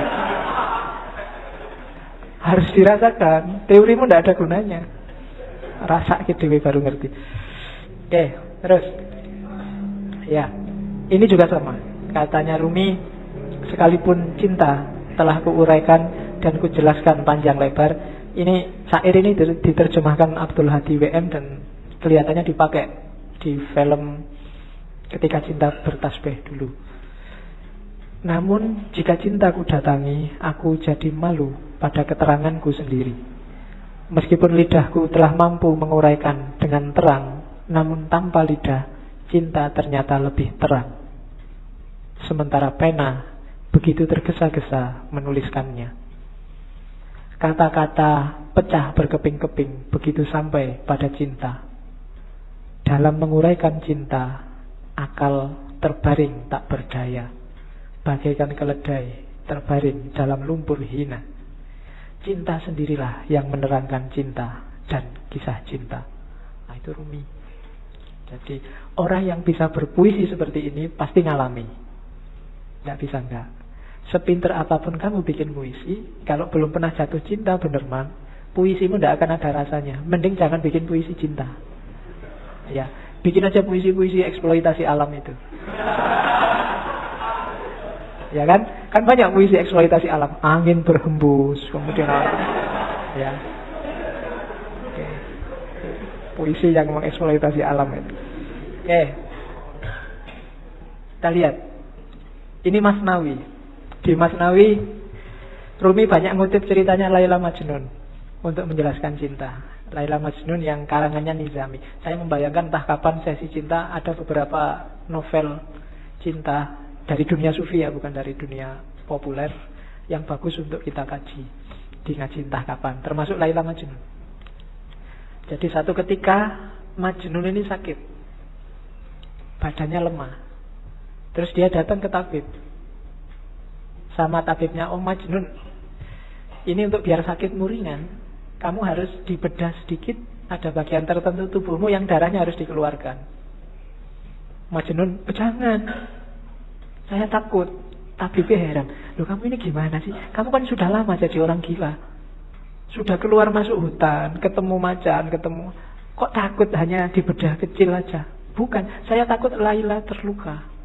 Harus dirasakan. Teorimu tidak ada gunanya. Rasa gitu baru ngerti. Oke, terus. Ya, ini juga sama. Katanya Rumi, sekalipun cinta telah kuuraikan dan kujelaskan panjang lebar. Ini syair ini diterjemahkan Abdul Hadi WM dan kelihatannya dipakai di film Ketika Cinta Bertasbih dulu. Namun jika cintaku datangi, aku jadi malu pada keteranganku sendiri. Meskipun lidahku telah mampu menguraikan dengan terang, namun tanpa lidah, cinta ternyata lebih terang. Sementara pena begitu tergesa-gesa menuliskannya. Kata-kata pecah berkeping-keping begitu sampai pada cinta. Dalam menguraikan cinta, akal terbaring tak berdaya, bagaikan keledai terbaring dalam lumpur hina. Cinta sendirilah yang menerangkan cinta dan kisah cinta. Nah itu Rumi. Jadi orang yang bisa berpuisi seperti ini pasti ngalami. Nggak bisa enggak. Sepinter apapun kamu bikin puisi, kalau belum pernah jatuh cinta beneran, puisimu tidak akan ada rasanya. Mending jangan bikin puisi cinta. Ya, bikin aja puisi-puisi eksploitasi alam itu. Ya kan? Kan banyak puisi eksploitasi alam. Angin berhembus, kemudian ya. Oke. Puisi yang mengeksploitasi alam itu. Oke. Kita lihat. Ini Masnawi. Di Masnawi, Rumi banyak ngutip ceritanya Laila Majnun untuk menjelaskan cinta. Laila Majnun yang karangannya Nizami. Saya membayangkan entah kapan sesi cinta ada beberapa novel cinta dari dunia sufi ya, bukan dari dunia populer, yang bagus untuk kita kaji di ngaji entah kapan. Termasuk Laila Majnun. Jadi satu ketika Majnun ini sakit, badannya lemah. Terus dia datang ke tabib. Sama tabibnya, oh Majnun, ini untuk biar sakitmu ringan, kamu harus dibedah sedikit. Ada bagian tertentu tubuhmu yang darahnya harus dikeluarkan. Majnun, jangan, saya takut. Tabibnya heran, loh kamu ini gimana sih? Kamu kan sudah lama jadi orang gila, sudah keluar masuk hutan, ketemu macan, ketemu, kok takut hanya dibedah kecil aja? Bukan, saya takut Laila terluka.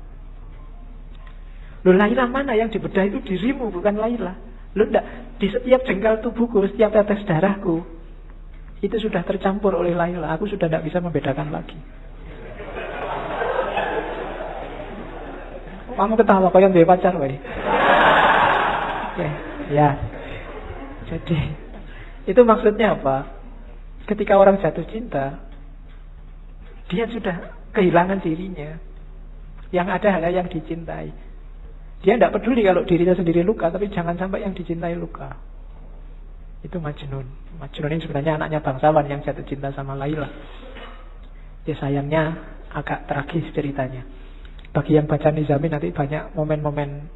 Loh Laila mana? Yang dibedah itu dirimu, bukan Laila. Loh enggak, di setiap jengkal tubuhku, setiap tetes darahku, itu sudah tercampur oleh Laila. Aku sudah tidak bisa membedakan lagi. Kamu ketawa, kau yang dia pacar, woy. Ya. Jadi, itu maksudnya apa? Ketika orang jatuh cinta, dia sudah kehilangan dirinya. Yang ada hanya yang dicintai. Dia tidak peduli kalau dirinya sendiri luka, tapi jangan sampai yang dicintai luka. Itu Majnun. Majnun ini sebenarnya anaknya bangsawan yang jatuh cinta sama Laila. Ya sayangnya agak tragis ceritanya. Bagi yang baca Nizami nanti banyak momen-momen.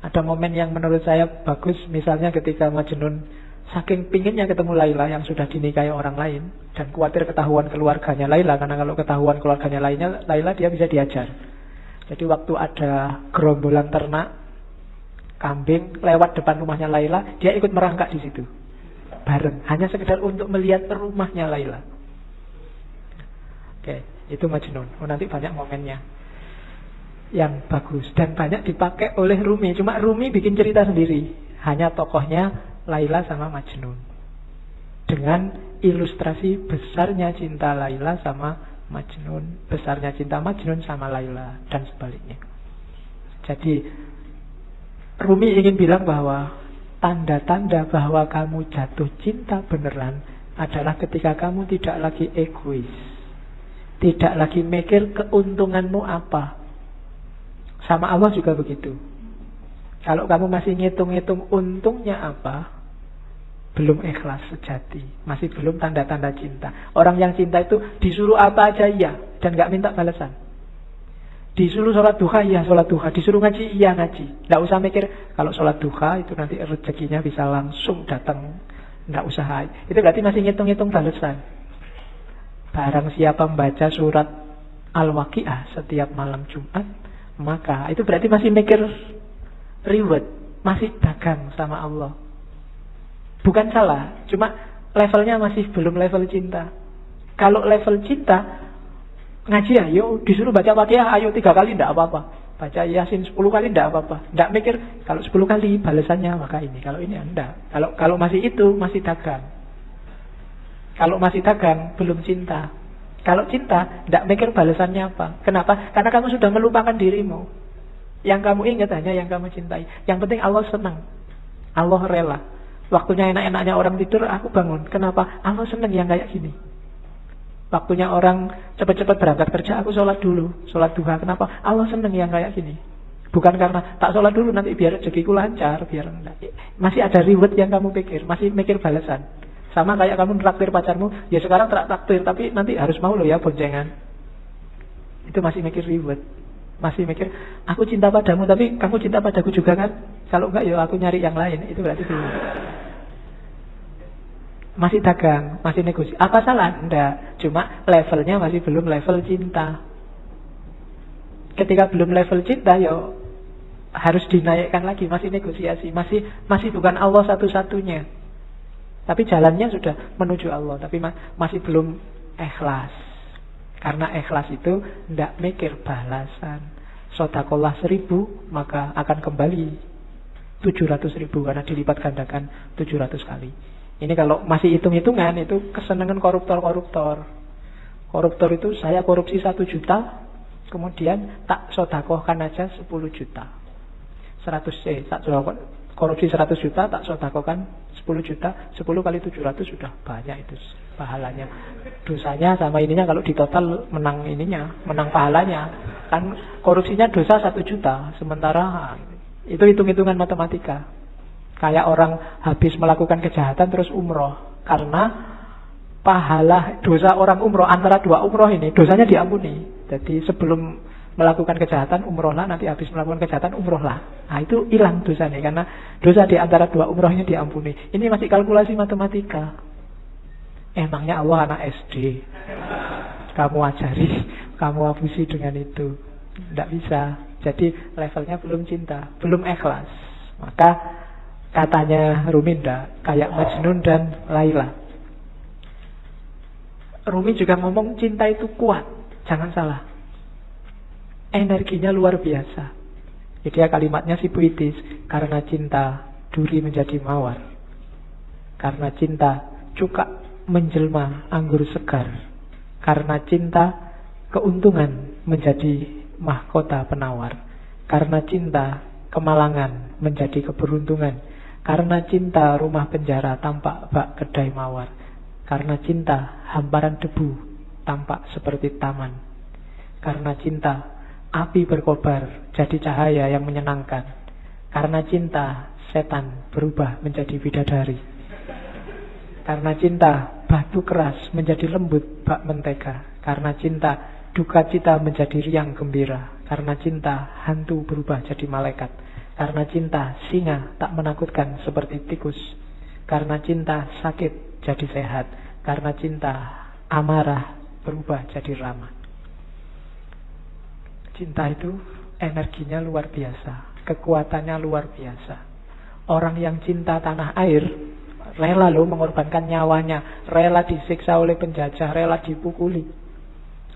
Ada momen yang menurut saya bagus. Misalnya ketika Majnun saking pinginnya ketemu Laila yang sudah dinikahi orang lain, dan khawatir ketahuan keluarganya Laila, karena kalau ketahuan keluarganya Laila dia bisa diajar. Jadi waktu ada gerombolan ternak kambing lewat depan rumahnya Laila, dia ikut merangkak di situ bareng, hanya sekedar untuk melihat rumahnya Laila. Oke, itu Majnun. Nanti banyak momennya yang bagus dan banyak dipakai oleh Rumi. Cuma Rumi bikin cerita sendiri, hanya tokohnya Laila sama Majnun, dengan ilustrasi besarnya cinta Laila sama Majnun, besarnya cinta Majnun sama Laila, dan sebaliknya. Jadi Rumi ingin bilang bahwa tanda-tanda bahwa kamu jatuh cinta beneran adalah ketika kamu tidak lagi egois, tidak lagi mikir keuntunganmu apa. Sama Allah juga begitu. Kalau kamu masih ngitung-ngitung untungnya apa, belum ikhlas sejati, masih belum tanda-tanda cinta. Orang yang cinta itu disuruh apa aja iya, dan gak minta balasan. Disuruh sholat duha, iya sholat duha. Disuruh ngaji, iya ngaji. Nggak usah mikir, kalau sholat duha itu nanti rezekinya bisa langsung datang. Nggak usah. Itu berarti masih ngitung-ngitung balasan. Barang siapa membaca surat Al-Waqi'ah setiap malam Jumat, maka itu berarti masih mikir reward, masih dagang sama Allah. Bukan salah, cuma levelnya masih belum level cinta. Kalau level cinta, ngaji ayo, disuruh baca Waqiah ayo 3 kali tidak apa-apa, baca Yasin 10 kali tidak apa-apa, tidak mikir kalau 10 kali balasannya maka ini, kalau ini enggak. Kalau masih itu masih dagang. Kalau masih dagang belum cinta. Kalau cinta tidak mikir balasannya apa. Kenapa? Karena kamu sudah melupakan dirimu. Yang kamu ingat hanya yang kamu cintai. Yang penting Allah senang, Allah rela. Waktunya enak-enaknya orang tidur, aku bangun. Kenapa? Allah senang yang kayak gini. Waktunya orang cepat-cepat berangkat kerja, aku sholat dulu, sholat duha. Kenapa? Allah senang yang kayak gini. Bukan karena tak sholat dulu nanti biar rezekiku lancar, biar enggak. Masih ada reward yang kamu pikir, masih mikir balasan. Sama kayak kamu traktir pacarmu, ya sekarang traktir, tapi nanti harus mau loh ya boncengan. Itu masih mikir reward. Masih mikir, aku cinta padamu, tapi kamu cinta padaku juga kan? Kalau enggak, ya aku nyari yang lain. Itu berarti belum. Masih dagang, masih negosiasi. Apa salah? Enggak. Cuma levelnya masih belum level cinta. Ketika belum level cinta, ya harus dinaikkan lagi. Masih negosiasi. Masih bukan Allah satu-satunya. Tapi jalannya sudah menuju Allah. Tapi masih belum ikhlas. Karena ikhlas itu tidak mikir balasan. Sodakolah 1000, maka akan kembali 700.000. Karena dilipat gandakan 700 kali. Ini kalau masih hitung-hitungan, itu kesenangan koruptor-koruptor. Koruptor itu saya korupsi 1 juta, kemudian tak sodakohkan aja 10 juta. 100 tak korupsi 100 juta, tak sodakohkan 10 juta. 10 kali 700 sudah banyak itu pahalanya. Dosanya sama ininya kalau ditotal menang ininya, menang pahalanya. Kan korupsinya dosa 1 juta, sementara itu hitung-hitungan matematika. Kayak orang habis melakukan kejahatan terus umroh, karena pahala dosa orang umroh antara 2 umroh ini dosanya diampuni. Jadi sebelum melakukan kejahatan umrohlah, nanti habis melakukan kejahatan umrohlah. Nah itu hilang dosanya karena dosa di antara 2 umrohnya diampuni. Ini masih kalkulasi matematika. Emangnya Allah anak SD? Kamu ajari, kamu abusi dengan itu? Tidak bisa. Jadi levelnya belum cinta, belum ikhlas. Maka katanya Rumi kayak Majnun dan Laila. Rumi juga ngomong cinta itu kuat, jangan salah. Energinya luar biasa. Jadi ya kalimatnya si puitis. Karena cinta duri menjadi mawar. Karena cinta cuka menjelma anggur segar. Karena cinta keuntungan menjadi mahkota penawar. Karena cinta kemalangan menjadi keberuntungan. Karena cinta rumah penjara tampak bak kedai mawar. Karena cinta hamparan debu tampak seperti taman. Karena cinta api berkobar jadi cahaya yang menyenangkan. Karena cinta setan berubah menjadi bidadari. Karena cinta batu keras menjadi lembut bak mentega. Karena cinta duka cita menjadi riang gembira. Karena cinta hantu berubah jadi malaikat. Karena cinta singa tak menakutkan seperti tikus. Karena cinta sakit jadi sehat. Karena cinta amarah berubah jadi ramah. Cinta itu energinya luar biasa, kekuatannya luar biasa. Orang yang cinta tanah air rela loh mengorbankan nyawanya, rela disiksa oleh penjajah, rela dipukuli.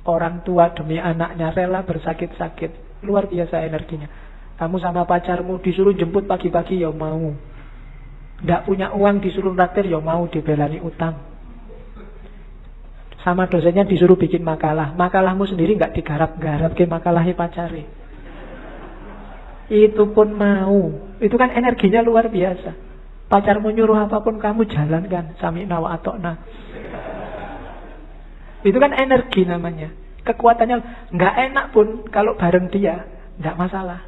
Orang tua demi anaknya rela bersakit-sakit. Luar biasa energinya. Kamu sama pacarmu disuruh jemput pagi-pagi ya mau. Nggak punya uang disuruh traktir ya mau, dibelani utang. Sama dosennya disuruh bikin makalah, makalahmu sendiri nggak digarap-garap ke makalahnya pacari. Itu pun mau. Itu kan energinya luar biasa. Pacarmu nyuruh apapun kamu jalankan. Sami'na wa ata'na. Itu kan energi namanya. Kekuatannya nggak enak pun kalau bareng dia nggak masalah.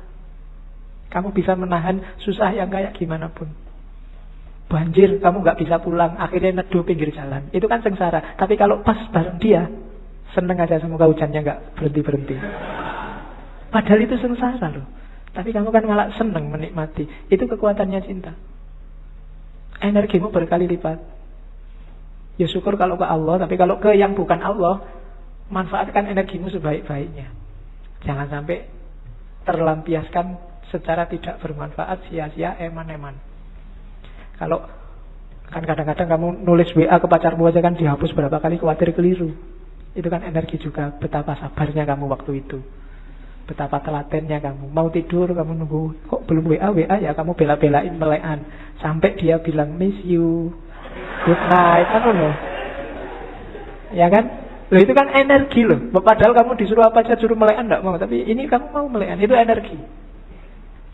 Kamu bisa menahan susah yang kayak gimana pun. Banjir kamu nggak bisa pulang, akhirnya neduh pinggir jalan. Itu kan sengsara. Tapi kalau pas bareng dia, seneng aja, semoga hujannya nggak berhenti. Padahal itu sengsara loh. Tapi kamu kan malah seneng menikmati. Itu kekuatannya cinta. Energimu berkali lipat. Ya syukur kalau ke Allah, tapi kalau ke yang bukan Allah, manfaatkan energimu sebaik-baiknya. Jangan sampai terlampiaskan secara tidak bermanfaat, sia-sia, eman-eman. Kalau kan kadang-kadang kamu nulis WA ke pacarmu aja kan dihapus berapa kali, khawatir keliru. Itu kan energi juga. Betapa sabarnya kamu waktu itu, betapa telatennya kamu. Mau tidur kamu nunggu, kok belum WA ya kamu bela-belain melekan sampai dia bilang miss you, good night, kan loh. Ya kan? Loh itu kan energi loh. Padahal kamu disuruh apa aja, suruh melekan enggak mau, tapi ini kamu mau melekan, itu energi.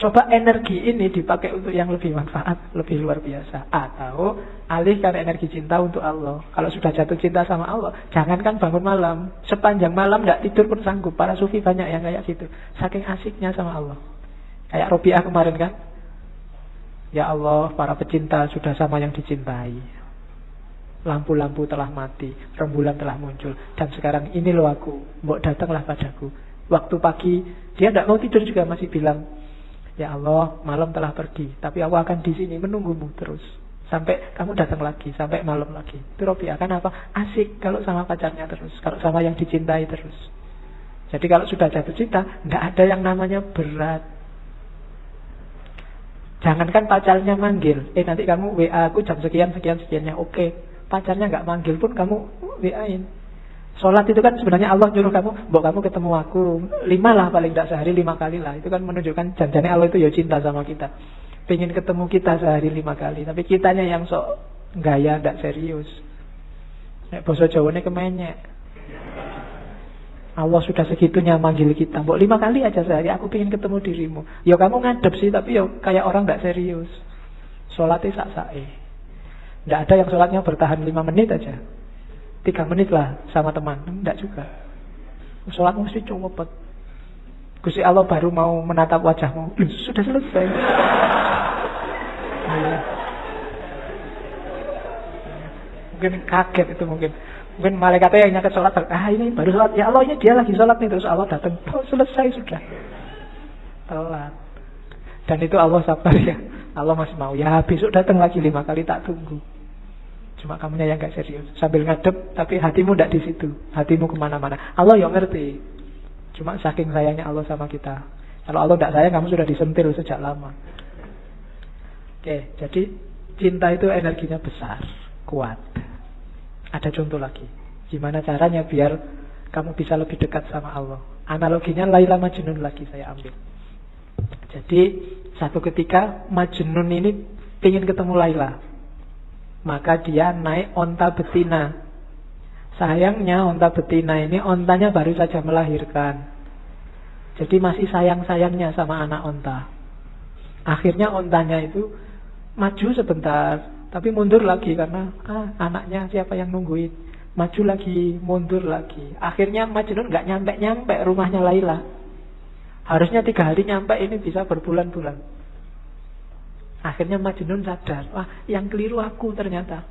Coba energi ini dipakai untuk yang lebih manfaat, lebih luar biasa. Atau alihkan energi cinta untuk Allah. Kalau sudah jatuh cinta sama Allah, jangankan bangun malam, sepanjang malam tidak tidur pun sanggup. Para sufi banyak yang kayak gitu, saking asiknya sama Allah. Kayak Robiah kemarin kan, ya Allah, para pecinta sudah sama yang dicintai. Lampu-lampu telah mati, rembulan telah muncul, dan sekarang ini loh aku, mbok datanglah padaku. Waktu pagi dia tidak mau tidur juga masih bilang, ya Allah, malam telah pergi, tapi aku akan di sini menunggumu terus sampai kamu datang lagi, sampai malam lagi. Itu Robiah. Kenapa? Asik kalau sama pacarnya terus, kalau sama yang dicintai terus. Jadi kalau sudah jatuh cinta, nggak ada yang namanya berat. Jangankan pacarnya manggil, nanti kamu WA aku jam sekiannya, oke. Pacarnya nggak manggil pun kamu WA-in. Sholat itu kan sebenarnya Allah nyuruh kamu, mbok kamu ketemu aku 5 lah, paling tidak sehari 5 kali lah. Itu kan menunjukkan janjinya Allah itu ya cinta sama kita, pengen ketemu kita sehari 5 kali. Tapi kitanya yang sok gaya, tidak serius. Nek basa Jawane kemenyek. Allah sudah segitunya manggil kita, mbok 5 kali aja sehari, aku pengen ketemu dirimu. Ya kamu ngadep sih, tapi ya kayak orang tidak serius. Sholatnya sak-sae. Tidak ada yang sholatnya bertahan 5 menit aja, 3 menit lah sama teman, enggak juga. Sholat mesti cepet. Gusti Allah baru mau menatap wajahmu, sudah selesai. Mungkin kaget itu, mungkin malaikatnya yang nyatet sholat, ini baru sholat, ya Allah ini dia lagi sholat nih, terus Allah datang, selesai sudah. Telat. Dan itu Allah sabar ya, Allah masih mau, ya besok datang lagi 5 kali, tak tunggu. Cuma kamunya yang gak serius, sambil ngadep tapi hatimu tidak di situ, hatimu kemana-mana. Allah yang ngerti, cuma saking sayangnya Allah sama kita. Kalau Allah tidak sayang, kamu sudah disentil sejak lama. Oke, jadi cinta itu energinya besar, kuat. Ada contoh lagi, gimana caranya biar kamu bisa lebih dekat sama Allah. Analoginya Laila Majnun lagi saya ambil. Jadi satu ketika Majnun ini ingin ketemu Laila, maka dia naik onta betina. Sayangnya onta betina ini ontanya baru saja melahirkan, jadi masih sayang-sayangnya sama anak onta. Akhirnya ontanya itu maju sebentar, tapi mundur lagi karena anaknya siapa yang nungguin. Maju lagi, mundur lagi. Akhirnya Majnun gak nyampe-nyampe rumahnya Laila. Harusnya 3 hari nyampe, ini bisa berbulan-bulan. Akhirnya Majnun sadar, wah yang keliru aku ternyata.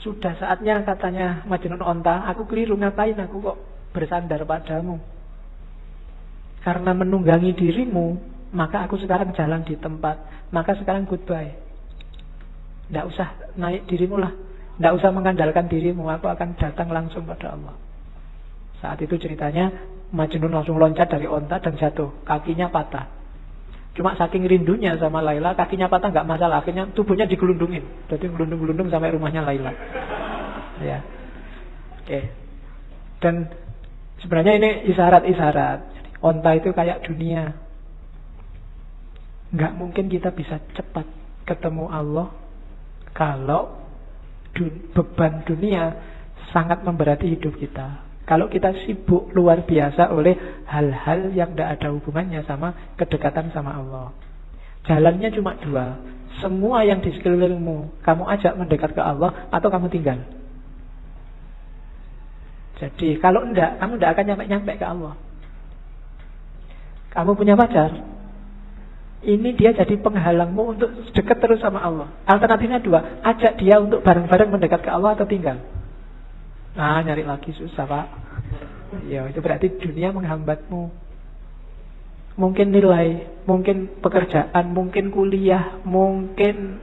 Sudah saatnya katanya Majnun onta, aku keliru, ngapain aku kok bersandar padamu. Karena menunggangi dirimu, maka aku sekarang jalan di tempat. Maka sekarang goodbye. Tidak usah naik dirimu lah, tidak usah mengandalkan dirimu, aku akan datang langsung pada Allah. Saat itu ceritanya Majnun langsung loncat dari onta dan jatuh, kakinya patah. Cuma saking rindunya sama Laila, kakinya patah nggak masalah, akhirnya tubuhnya digelundungin. Jadi gelundung-gelundung sampai rumahnya Laila. Ya. Oke. Dan sebenarnya ini isyarat-isyarat. Onta itu kayak dunia. Nggak mungkin kita bisa cepat ketemu Allah kalau beban dunia sangat memberati hidup kita. Kalau kita sibuk luar biasa oleh hal-hal yang tidak ada hubungannya sama kedekatan sama Allah. Jalannya cuma dua. Semua yang di sekelilingmu kamu ajak mendekat ke Allah atau kamu tinggal. Jadi kalau enggak, kamu tidak akan nyampe-nyampe ke Allah. Kamu punya pacar, ini dia jadi penghalangmu untuk dekat terus sama Allah. Alternatifnya dua, ajak dia untuk bareng-bareng mendekat ke Allah atau tinggal. Nah, nyari lagi susah, Pak. Ya, itu berarti dunia menghambatmu. Mungkin nilai, mungkin pekerjaan, mungkin kuliah, mungkin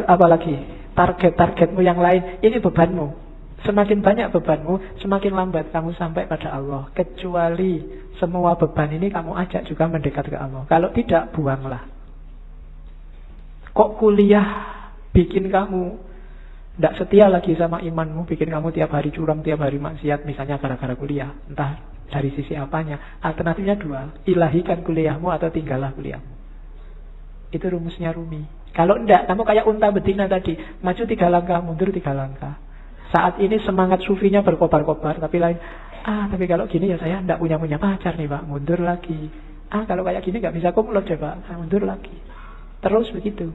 apalagi target-targetmu yang lain. Ini bebanmu. Semakin banyak bebanmu, semakin lambat kamu sampai pada Allah. Kecuali semua beban ini kamu ajak juga mendekat ke Allah. Kalau tidak, buanglah. Kok kuliah bikin kamu tidak setia lagi sama imanmu, bikin kamu tiap hari curang, tiap hari maksiat, misalnya gara-gara kuliah. Entah dari sisi apanya. Alternatifnya dua, ilahikan kuliahmu atau tinggallah kuliahmu. Itu rumusnya Rumi. Kalau enggak, kamu kayak unta betina tadi, maju 3 langkah, mundur 3 langkah. Saat ini semangat sufinya berkobar-kobar, tapi lain, tapi kalau gini ya saya tidak punya pacar nih Pak, mundur lagi. Kalau kayak gini nggak bisa kumlot ya Pak, mundur lagi. Terus begitu.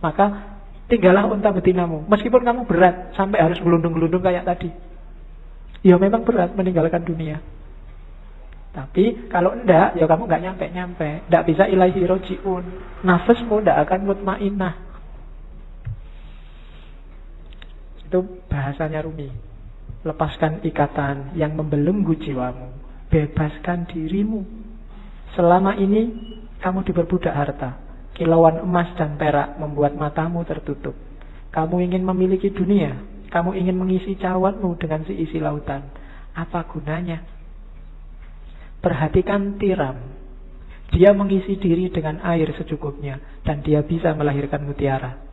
Maka tinggallah unta betinamu. Meskipun kamu berat, sampai harus gelundung-gelundung kayak tadi. Ya memang berat meninggalkan dunia. Tapi kalau enggak, ya kamu nggak nyampe-nyampe. Nggak bisa ilaihi roji'un. Nafasmu nggak akan mutmainah. Itu bahasanya Rumi. Lepaskan ikatan yang membelenggu jiwamu. Bebaskan dirimu. Selama ini kamu diperbudak harta. Kilauan emas dan perak membuat matamu tertutup. Kamu ingin memiliki dunia. Kamu ingin mengisi cawanmu dengan seisi lautan. Apa gunanya? Perhatikan tiram. Dia mengisi diri dengan air secukupnya. Dan dia bisa melahirkan mutiara.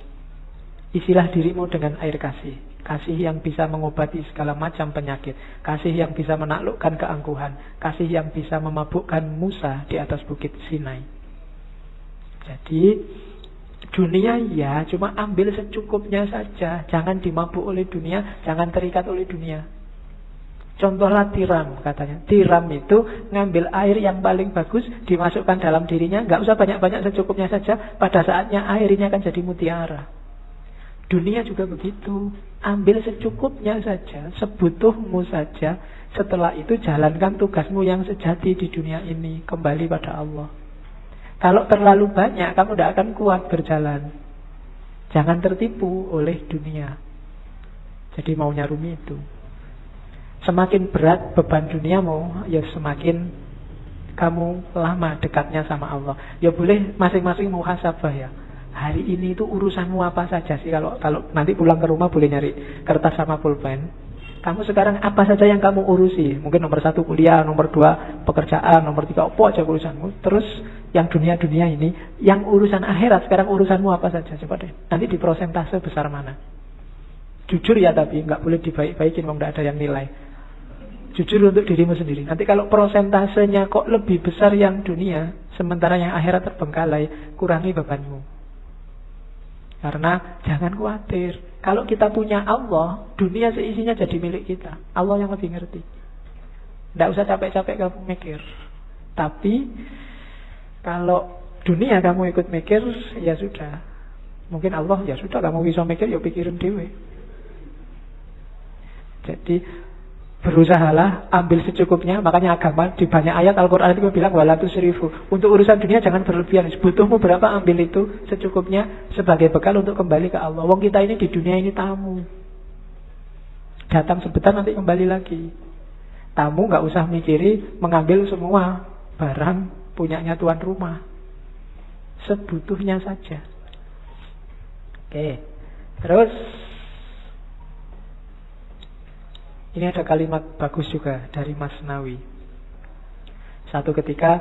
Isilah dirimu dengan air kasih. Kasih yang bisa mengobati segala macam penyakit. Kasih yang bisa menaklukkan keangkuhan. Kasih yang bisa memabukkan Musa di atas bukit Sinai. Jadi dunia ya cuma ambil secukupnya saja. Jangan dimabuk oleh dunia. Jangan terikat oleh dunia. Contohlah tiram katanya. Tiram itu ngambil air yang paling bagus, dimasukkan dalam dirinya. Gak usah banyak-banyak, secukupnya saja. Pada saatnya airnya akan jadi mutiara. Dunia juga begitu. Ambil secukupnya saja, sebutuhmu saja. Setelah itu jalankan tugasmu yang sejati di dunia ini. Kembali pada Allah. Kalau terlalu banyak, kamu tidak akan kuat berjalan. Jangan tertipu oleh dunia. Jadi maunya Rumi itu. Semakin berat beban duniamu, ya semakin kamu lama dekatnya sama Allah. Ya boleh masing-masing muhasabah ya. Hari ini itu urusanmu apa saja sih? Kalau nanti pulang ke rumah boleh nyari kertas sama pulpen. Kamu sekarang apa saja yang kamu urusi? Mungkin nomor 1 kuliah, nomor 2 pekerjaan, nomor 3 apa aja urusanmu. Terus yang dunia-dunia ini, yang urusan akhirat sekarang urusanmu apa saja? Coba deh. Nanti di prosentase besar mana? Jujur ya, tapi nggak boleh dibaik-baikin, mau nggak ada yang nilai. Jujur untuk dirimu sendiri. Nanti kalau prosentasenya kok lebih besar yang dunia, sementara yang akhirat terbengkalai, kurangi bebanmu. Karena jangan khawatir. Kalau kita punya Allah, dunia seisinya jadi milik kita. Allah yang lebih ngerti. Tidak usah capek-capek kamu mikir. Tapi kalau dunia kamu ikut mikir, ya sudah. Mungkin Allah, ya sudah kamu bisa mikir, ya pikirin dewe. Jadi berusahalah ambil secukupnya. Makanya agama di banyak ayat Al-Quran itu bilang wala tusrifu. Untuk urusan dunia jangan berlebihan. Butuhmu berapa, ambil itu secukupnya sebagai bekal untuk kembali ke Allah. Wong kita ini di dunia ini tamu. Datang sebentar nanti kembali lagi. Tamu gak usah mikiri mengambil semua barang punyanya tuan rumah. Sebutuhnya saja. Oke. Terus ini ada kalimat bagus juga dari Mas Nawi. Satu ketika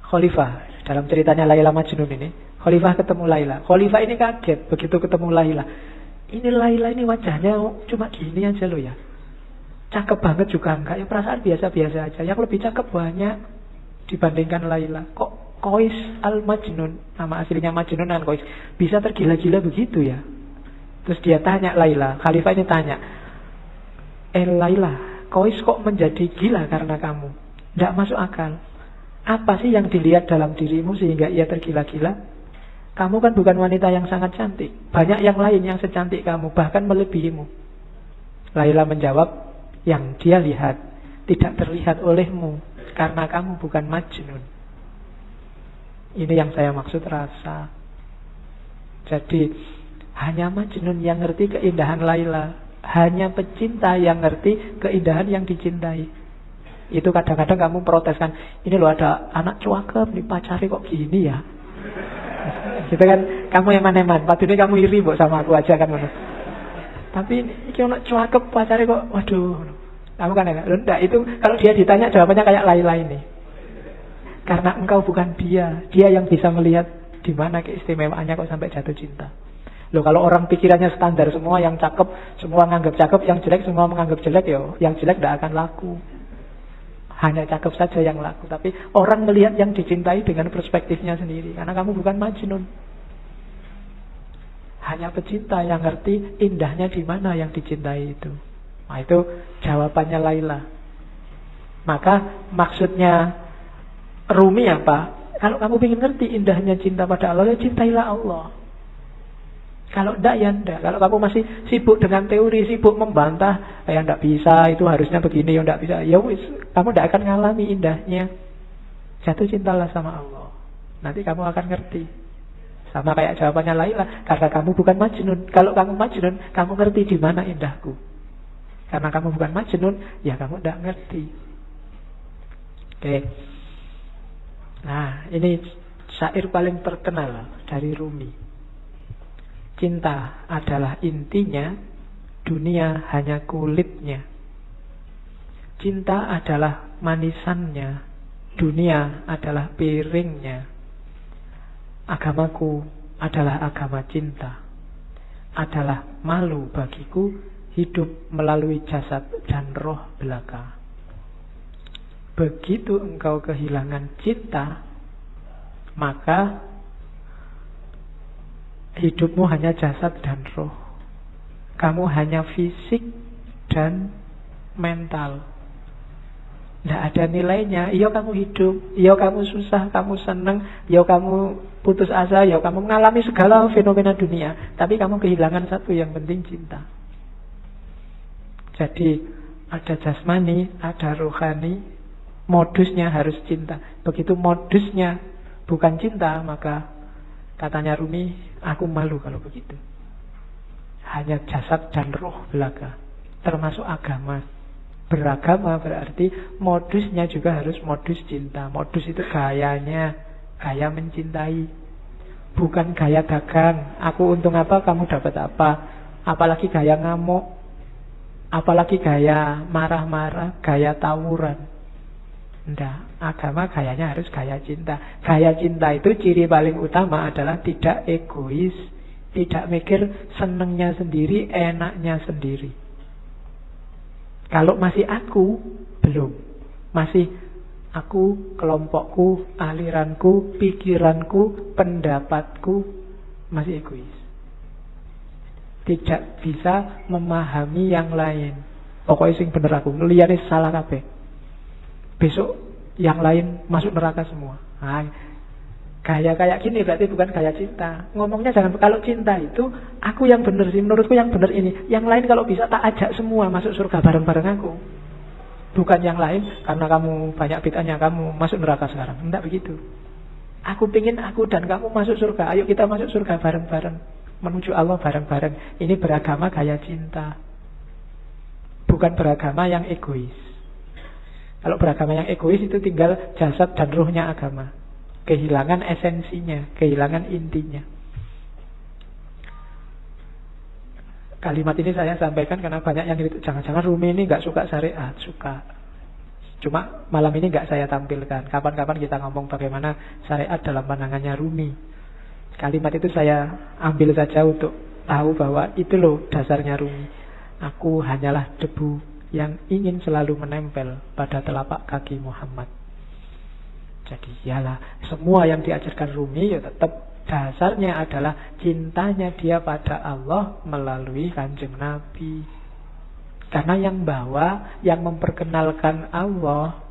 Khalifah, dalam ceritanya Laila Majnun ini, Khalifah ketemu Laila. Khalifah ini kaget begitu ketemu Laila. Ini Laila ini wajahnya cuma gini aja loh ya. Cakep banget juga enggak, yang perasaan biasa-biasa aja. Yang lebih cakep banyak dibandingkan Laila. Kok Qais al-Majnun, nama aslinya Majnun dan Qais, bisa tergila-gila begitu ya? Terus dia tanya Laila, Khalifah ini tanya, Laila, Qais kok menjadi gila karena kamu? Tidak masuk akal. Apa sih yang dilihat dalam dirimu sehingga ia tergila-gila? Kamu kan bukan wanita yang sangat cantik. Banyak yang lain yang secantik kamu, bahkan melebihimu. Laila menjawab, yang dia lihat tidak terlihat olehmu karena kamu bukan Majnun. Ini yang saya maksud rasa. Jadi hanya Majnun yang ngerti keindahan Laila. Hanya pecinta yang ngerti keindahan yang dicintai. Itu kadang-kadang kamu proteskan, ini loh ada anak cakep nih, pacari kok gini ya. Gitu kan, kamu eman-eman, padahal kamu iri sama aku aja kan. Tapi ini anak cakep pacari kok, waduh. Kamu kan enggak, itu kalau dia ditanya jawabannya kayak Laila ini. Karena engkau bukan dia yang bisa melihat di mana keistimewaannya kok sampai jatuh cinta. Loh, kalau orang pikirannya standar, semua yang cakep, semua menganggap cakep, yang jelek semua menganggap jelek, yo, yang jelek tidak akan laku. Hanya cakep saja yang laku. Tapi orang melihat yang dicintai dengan perspektifnya sendiri. Karena kamu bukan Majnun. Hanya pecinta yang ngerti indahnya di mana yang dicintai itu. Nah, itu jawabannya Laila. Maka maksudnya Rumi apa? Kalau kamu ingin ngerti indahnya cinta pada Allah, ya cintailah Allah. Kalau enggak, ya enggak. Kalau kamu masih sibuk dengan teori, sibuk membantah, ya enggak bisa, itu harusnya begini, ya enggak bisa, ya wis, kamu enggak akan ngalami indahnya. Jatuh cintalah sama Allah. Nanti kamu akan ngerti. Sama kayak jawabannya Laila, karena kamu bukan Majnun. Kalau kamu Majnun, kamu ngerti di mana indahku. Karena kamu bukan Majnun, ya kamu enggak ngerti. Oke. Nah, ini syair paling terkenal dari Rumi. Cinta adalah intinya, dunia hanya kulitnya. Cinta adalah manisannya, dunia adalah piringnya. Agamaku adalah agama cinta. Adalah malu bagiku hidup melalui jasad dan roh belaka. Begitu engkau kehilangan cinta, maka hidupmu hanya jasad dan roh. Kamu hanya fisik dan mental. Tidak ada nilainya. Iya kamu hidup, iya kamu susah, kamu senang, iya kamu putus asa, iya kamu mengalami segala fenomena dunia. Tapi kamu kehilangan satu yang penting, cinta. Jadi ada jasmani, ada rohani. Modusnya harus cinta. Begitu modusnya bukan cinta, maka katanya Rumi, aku malu kalau begitu. Hanya jasad dan roh belaka. Termasuk agama. Beragama berarti modusnya juga harus modus cinta. Modus itu gayanya, gaya mencintai. Bukan gaya dagang. Aku untung apa, kamu dapat apa. Apalagi gaya ngamuk. Apalagi gaya marah-marah, gaya tawuran. Enggak, agama gayanya harus gaya cinta. Gaya cinta itu ciri paling utama adalah tidak egois, tidak mikir senengnya sendiri, enaknya sendiri. Kalau masih aku, belum. Masih aku, kelompokku, aliranku, pikiranku, pendapatku, masih egois. Tidak bisa memahami yang lain. Pokoknya sing bener aku, liyane salah kabeh. Besok yang lain masuk neraka semua. Nah, gaya kayak gini berarti bukan gaya cinta. Ngomongnya jangan, kalau cinta itu aku yang benar sih, menurutku yang benar ini. Yang lain kalau bisa tak ajak semua masuk surga bareng-bareng aku. Bukan yang lain karena kamu banyak bid'ahnya kamu masuk neraka sekarang. Enggak begitu. Aku pingin aku dan kamu masuk surga. Ayo kita masuk surga bareng-bareng, menuju Allah bareng-bareng. Ini beragama gaya cinta. Bukan beragama yang egois. Kalau beragama yang egois itu tinggal jasad dan ruhnya agama. Kehilangan esensinya, kehilangan intinya. Kalimat ini saya sampaikan karena banyak yang itu, jangan-jangan Rumi ini gak suka syariat. Suka. Cuma malam ini nggak saya tampilkan. Kapan-kapan kita ngomong bagaimana syariat dalam pandangannya Rumi. Kalimat itu saya ambil saja untuk tahu bahwa itu loh dasarnya Rumi. Aku hanyalah debu yang ingin selalu menempel pada telapak kaki Muhammad. Jadi yalah, semua yang diajarkan Rumi ya tetap dasarnya adalah cintanya dia pada Allah melalui Kanjeng Nabi. Karena yang bawa, yang memperkenalkan Allah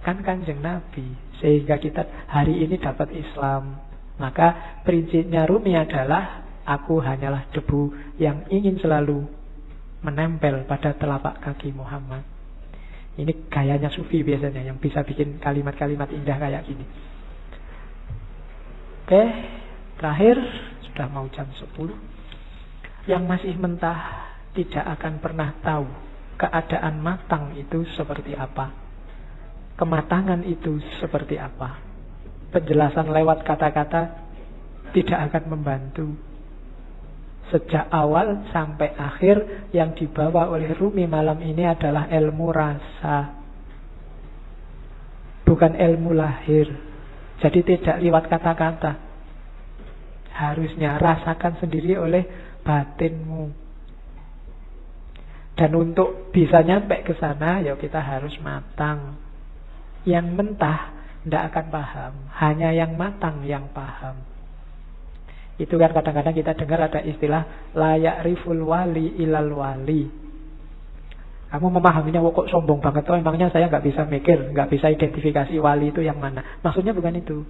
kan Kanjeng Nabi. Sehingga kita hari ini dapat Islam. Maka prinsipnya Rumi adalah aku hanyalah debu yang ingin selalu menempel pada telapak kaki Muhammad. Ini gayanya sufi biasanya, yang bisa bikin kalimat-kalimat indah kayak gini. Oke, terakhir, sudah mau jam 10. Yang masih mentah tidak akan pernah tahu keadaan matang itu seperti apa, kematangan itu seperti apa. Penjelasan lewat kata-kata tidak akan membantu. Sejak awal sampai akhir yang dibawa oleh Rumi malam ini adalah ilmu rasa, bukan ilmu lahir. Jadi tidak lewat kata-kata, harusnya rasakan sendiri oleh batinmu. Dan untuk bisa nyampe ke sana, ya kita harus matang. Yang mentah tidak akan paham, hanya yang matang yang paham. Itu kan kadang-kadang kita dengar ada istilah layak riful wali ilal wali. Kamu memahaminya, kok sombong banget, oh emangnya saya nggak bisa mikir, nggak bisa identifikasi wali itu yang mana. Maksudnya bukan itu.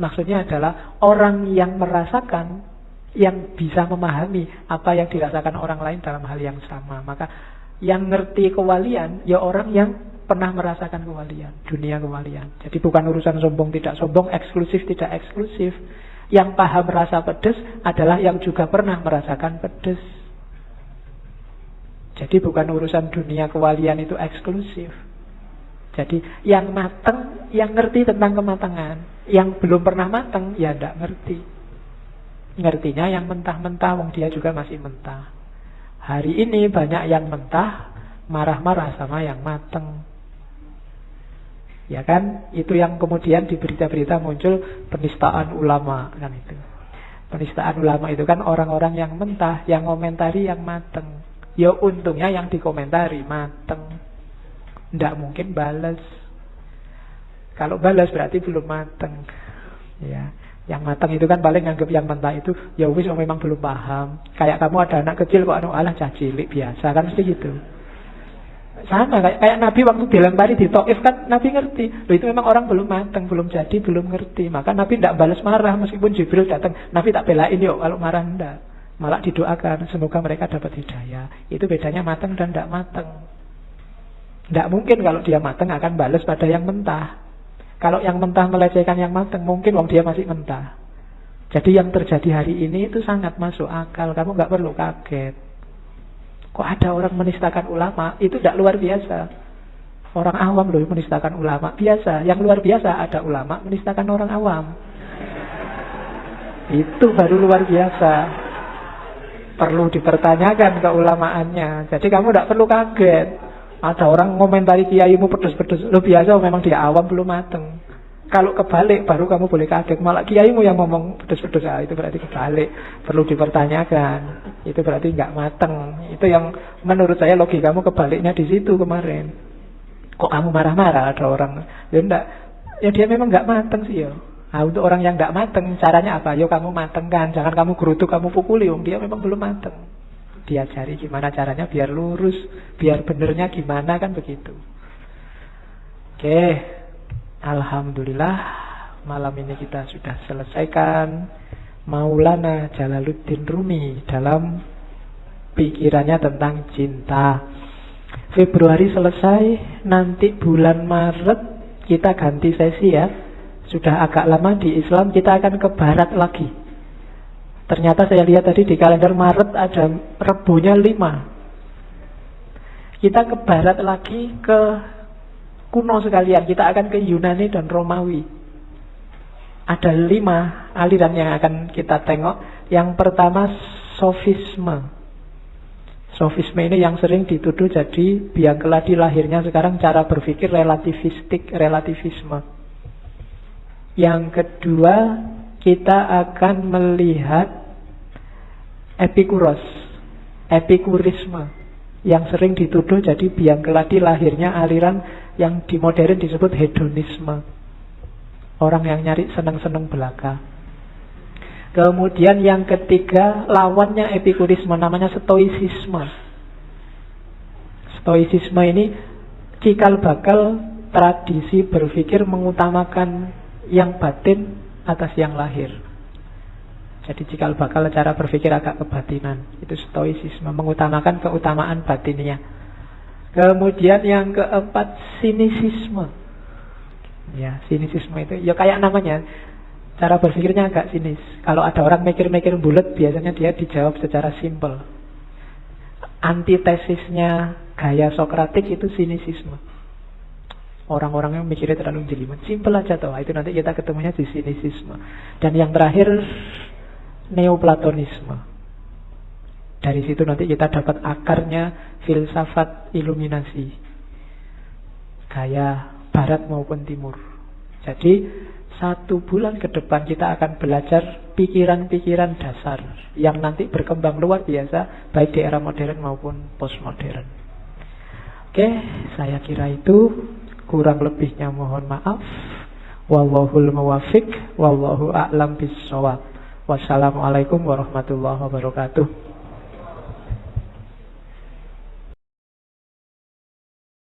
Maksudnya adalah orang yang merasakan, yang bisa memahami apa yang dirasakan orang lain dalam hal yang sama. Maka yang ngerti kewalian, ya orang yang pernah merasakan kewalian, dunia kewalian. Jadi bukan urusan sombong tidak sombong, eksklusif tidak eksklusif. Yang paham rasa pedes adalah yang juga pernah merasakan pedes. Jadi bukan urusan dunia kewalian itu eksklusif. Jadi yang matang, yang ngerti tentang kematangan. Yang belum pernah matang, ya tidak ngerti. Ngertinya yang mentah-mentah, wong dia juga masih mentah. Hari ini banyak yang mentah, marah-marah sama yang matang. Ya kan, itu yang kemudian di berita-berita muncul penistaan ulama kan itu. Penistaan ulama itu kan orang-orang yang mentah, yang komentari yang mateng. Ya untungnya yang dikomentari mateng, ndak mungkin balas. Kalau balas berarti belum mateng. Ya, yang mateng itu kan paling nganggap yang mentah itu ya wis memang belum paham. Kayak kamu ada anak kecil kok alah cah cilik biasa kan mesti gitu. Sama kayak Nabi waktu dilempari di Taif kan Nabi ngerti. Loh, itu memang orang belum matang, belum jadi, belum ngerti. Maka Nabi tidak balas marah meskipun Jibril datang. Nabi tak belain yuk kalau marah enggak. Malah didoakan semoga mereka dapat hidayah. Itu bedanya matang dan tidak matang. Tidak mungkin kalau dia matang akan balas pada yang mentah. Kalau yang mentah melecehkan yang matang, mungkin wong dia masih mentah. Jadi yang terjadi hari ini itu sangat masuk akal. Kamu nggak perlu kaget. Kok ada orang menistakan ulama? Itu tidak luar biasa. Orang awam loh menistakan ulama. Biasa. Yang luar biasa ada ulama menistakan orang awam. Itu baru luar biasa. Perlu dipertanyakan keulamaannya. Jadi kamu tidak perlu kaget. Ada orang ngomentari kiaimu pedes-pedes. Lo biasa memang dia awam belum mateng. Kalau kebalik baru kamu boleh kaget. Malah kiaimu yang ngomong pedes-pedes, itu berarti kebalik. Perlu dipertanyakan. Itu berarti nggak mateng. Itu yang menurut saya logikamu kebaliknya di situ kemarin. Kok kamu marah-marah ada orang? Ya enggak. Ya dia memang nggak mateng sih ya. Nah, untuk orang yang nggak mateng caranya apa? Yo kamu matengkan. Jangan kamu gerutuk, kamu pukuli. Dia memang belum mateng. Diajari gimana caranya biar lurus, biar benernya gimana kan begitu. Oke. Alhamdulillah malam ini kita sudah selesaikan Maulana Jalaluddin Rumi dalam pikirannya tentang cinta. Februari selesai, nanti bulan Maret kita ganti sesi ya. Sudah agak lama di Islam, kita akan ke barat lagi. Ternyata saya lihat tadi di kalender Maret ada Rebonya 5. Kita ke barat lagi, ke kuno sekalian. Kita akan ke Yunani dan Romawi. Ada 5 aliran yang akan kita tengok. Yang pertama sofisme. Sofisme ini yang sering dituduh jadi biang keladi lahirnya sekarang cara berpikir relativistik, relativisme. Yang kedua, kita akan melihat Epikuros, epikurisme, yang sering dituduh jadi biang keladi lahirnya aliran yang di modern disebut hedonisme. Orang yang nyari seneng-seneng belaka. Kemudian yang ketiga, lawannya epikurisme, namanya stoicisme. Stoicisme ini cikal bakal tradisi berpikir mengutamakan yang batin atas yang lahir. Jadi cikal bakal cara berpikir agak kebatinan. Itu stoicisme, mengutamakan keutamaan batinnya. Kemudian yang keempat, sinisisme. Ya, sinisisme itu ya kayak namanya, cara berpikirnya agak sinis. Kalau ada orang mikir-mikir bulat, biasanya dia dijawab secara simpel. Antitesisnya gaya Sokratik itu sinisisme. Orang-orang yang mikirnya terlalu jelimet, simpel aja toh. Itu nanti kita ketemunya di sinisisme. Dan yang terakhir, neoplatonisme. Dari situ nanti kita dapat akarnya filsafat iluminasi, gaya barat maupun timur. Jadi 1 bulan ke depan kita akan belajar pikiran-pikiran dasar yang nanti berkembang luar biasa, baik di era modern maupun postmodern. Oke, saya kira itu. Kurang lebihnya mohon maaf. Wallahul muwaffiq, wallahu a'lam bissawab. Wassalamualaikum warahmatullahi wabarakatuh.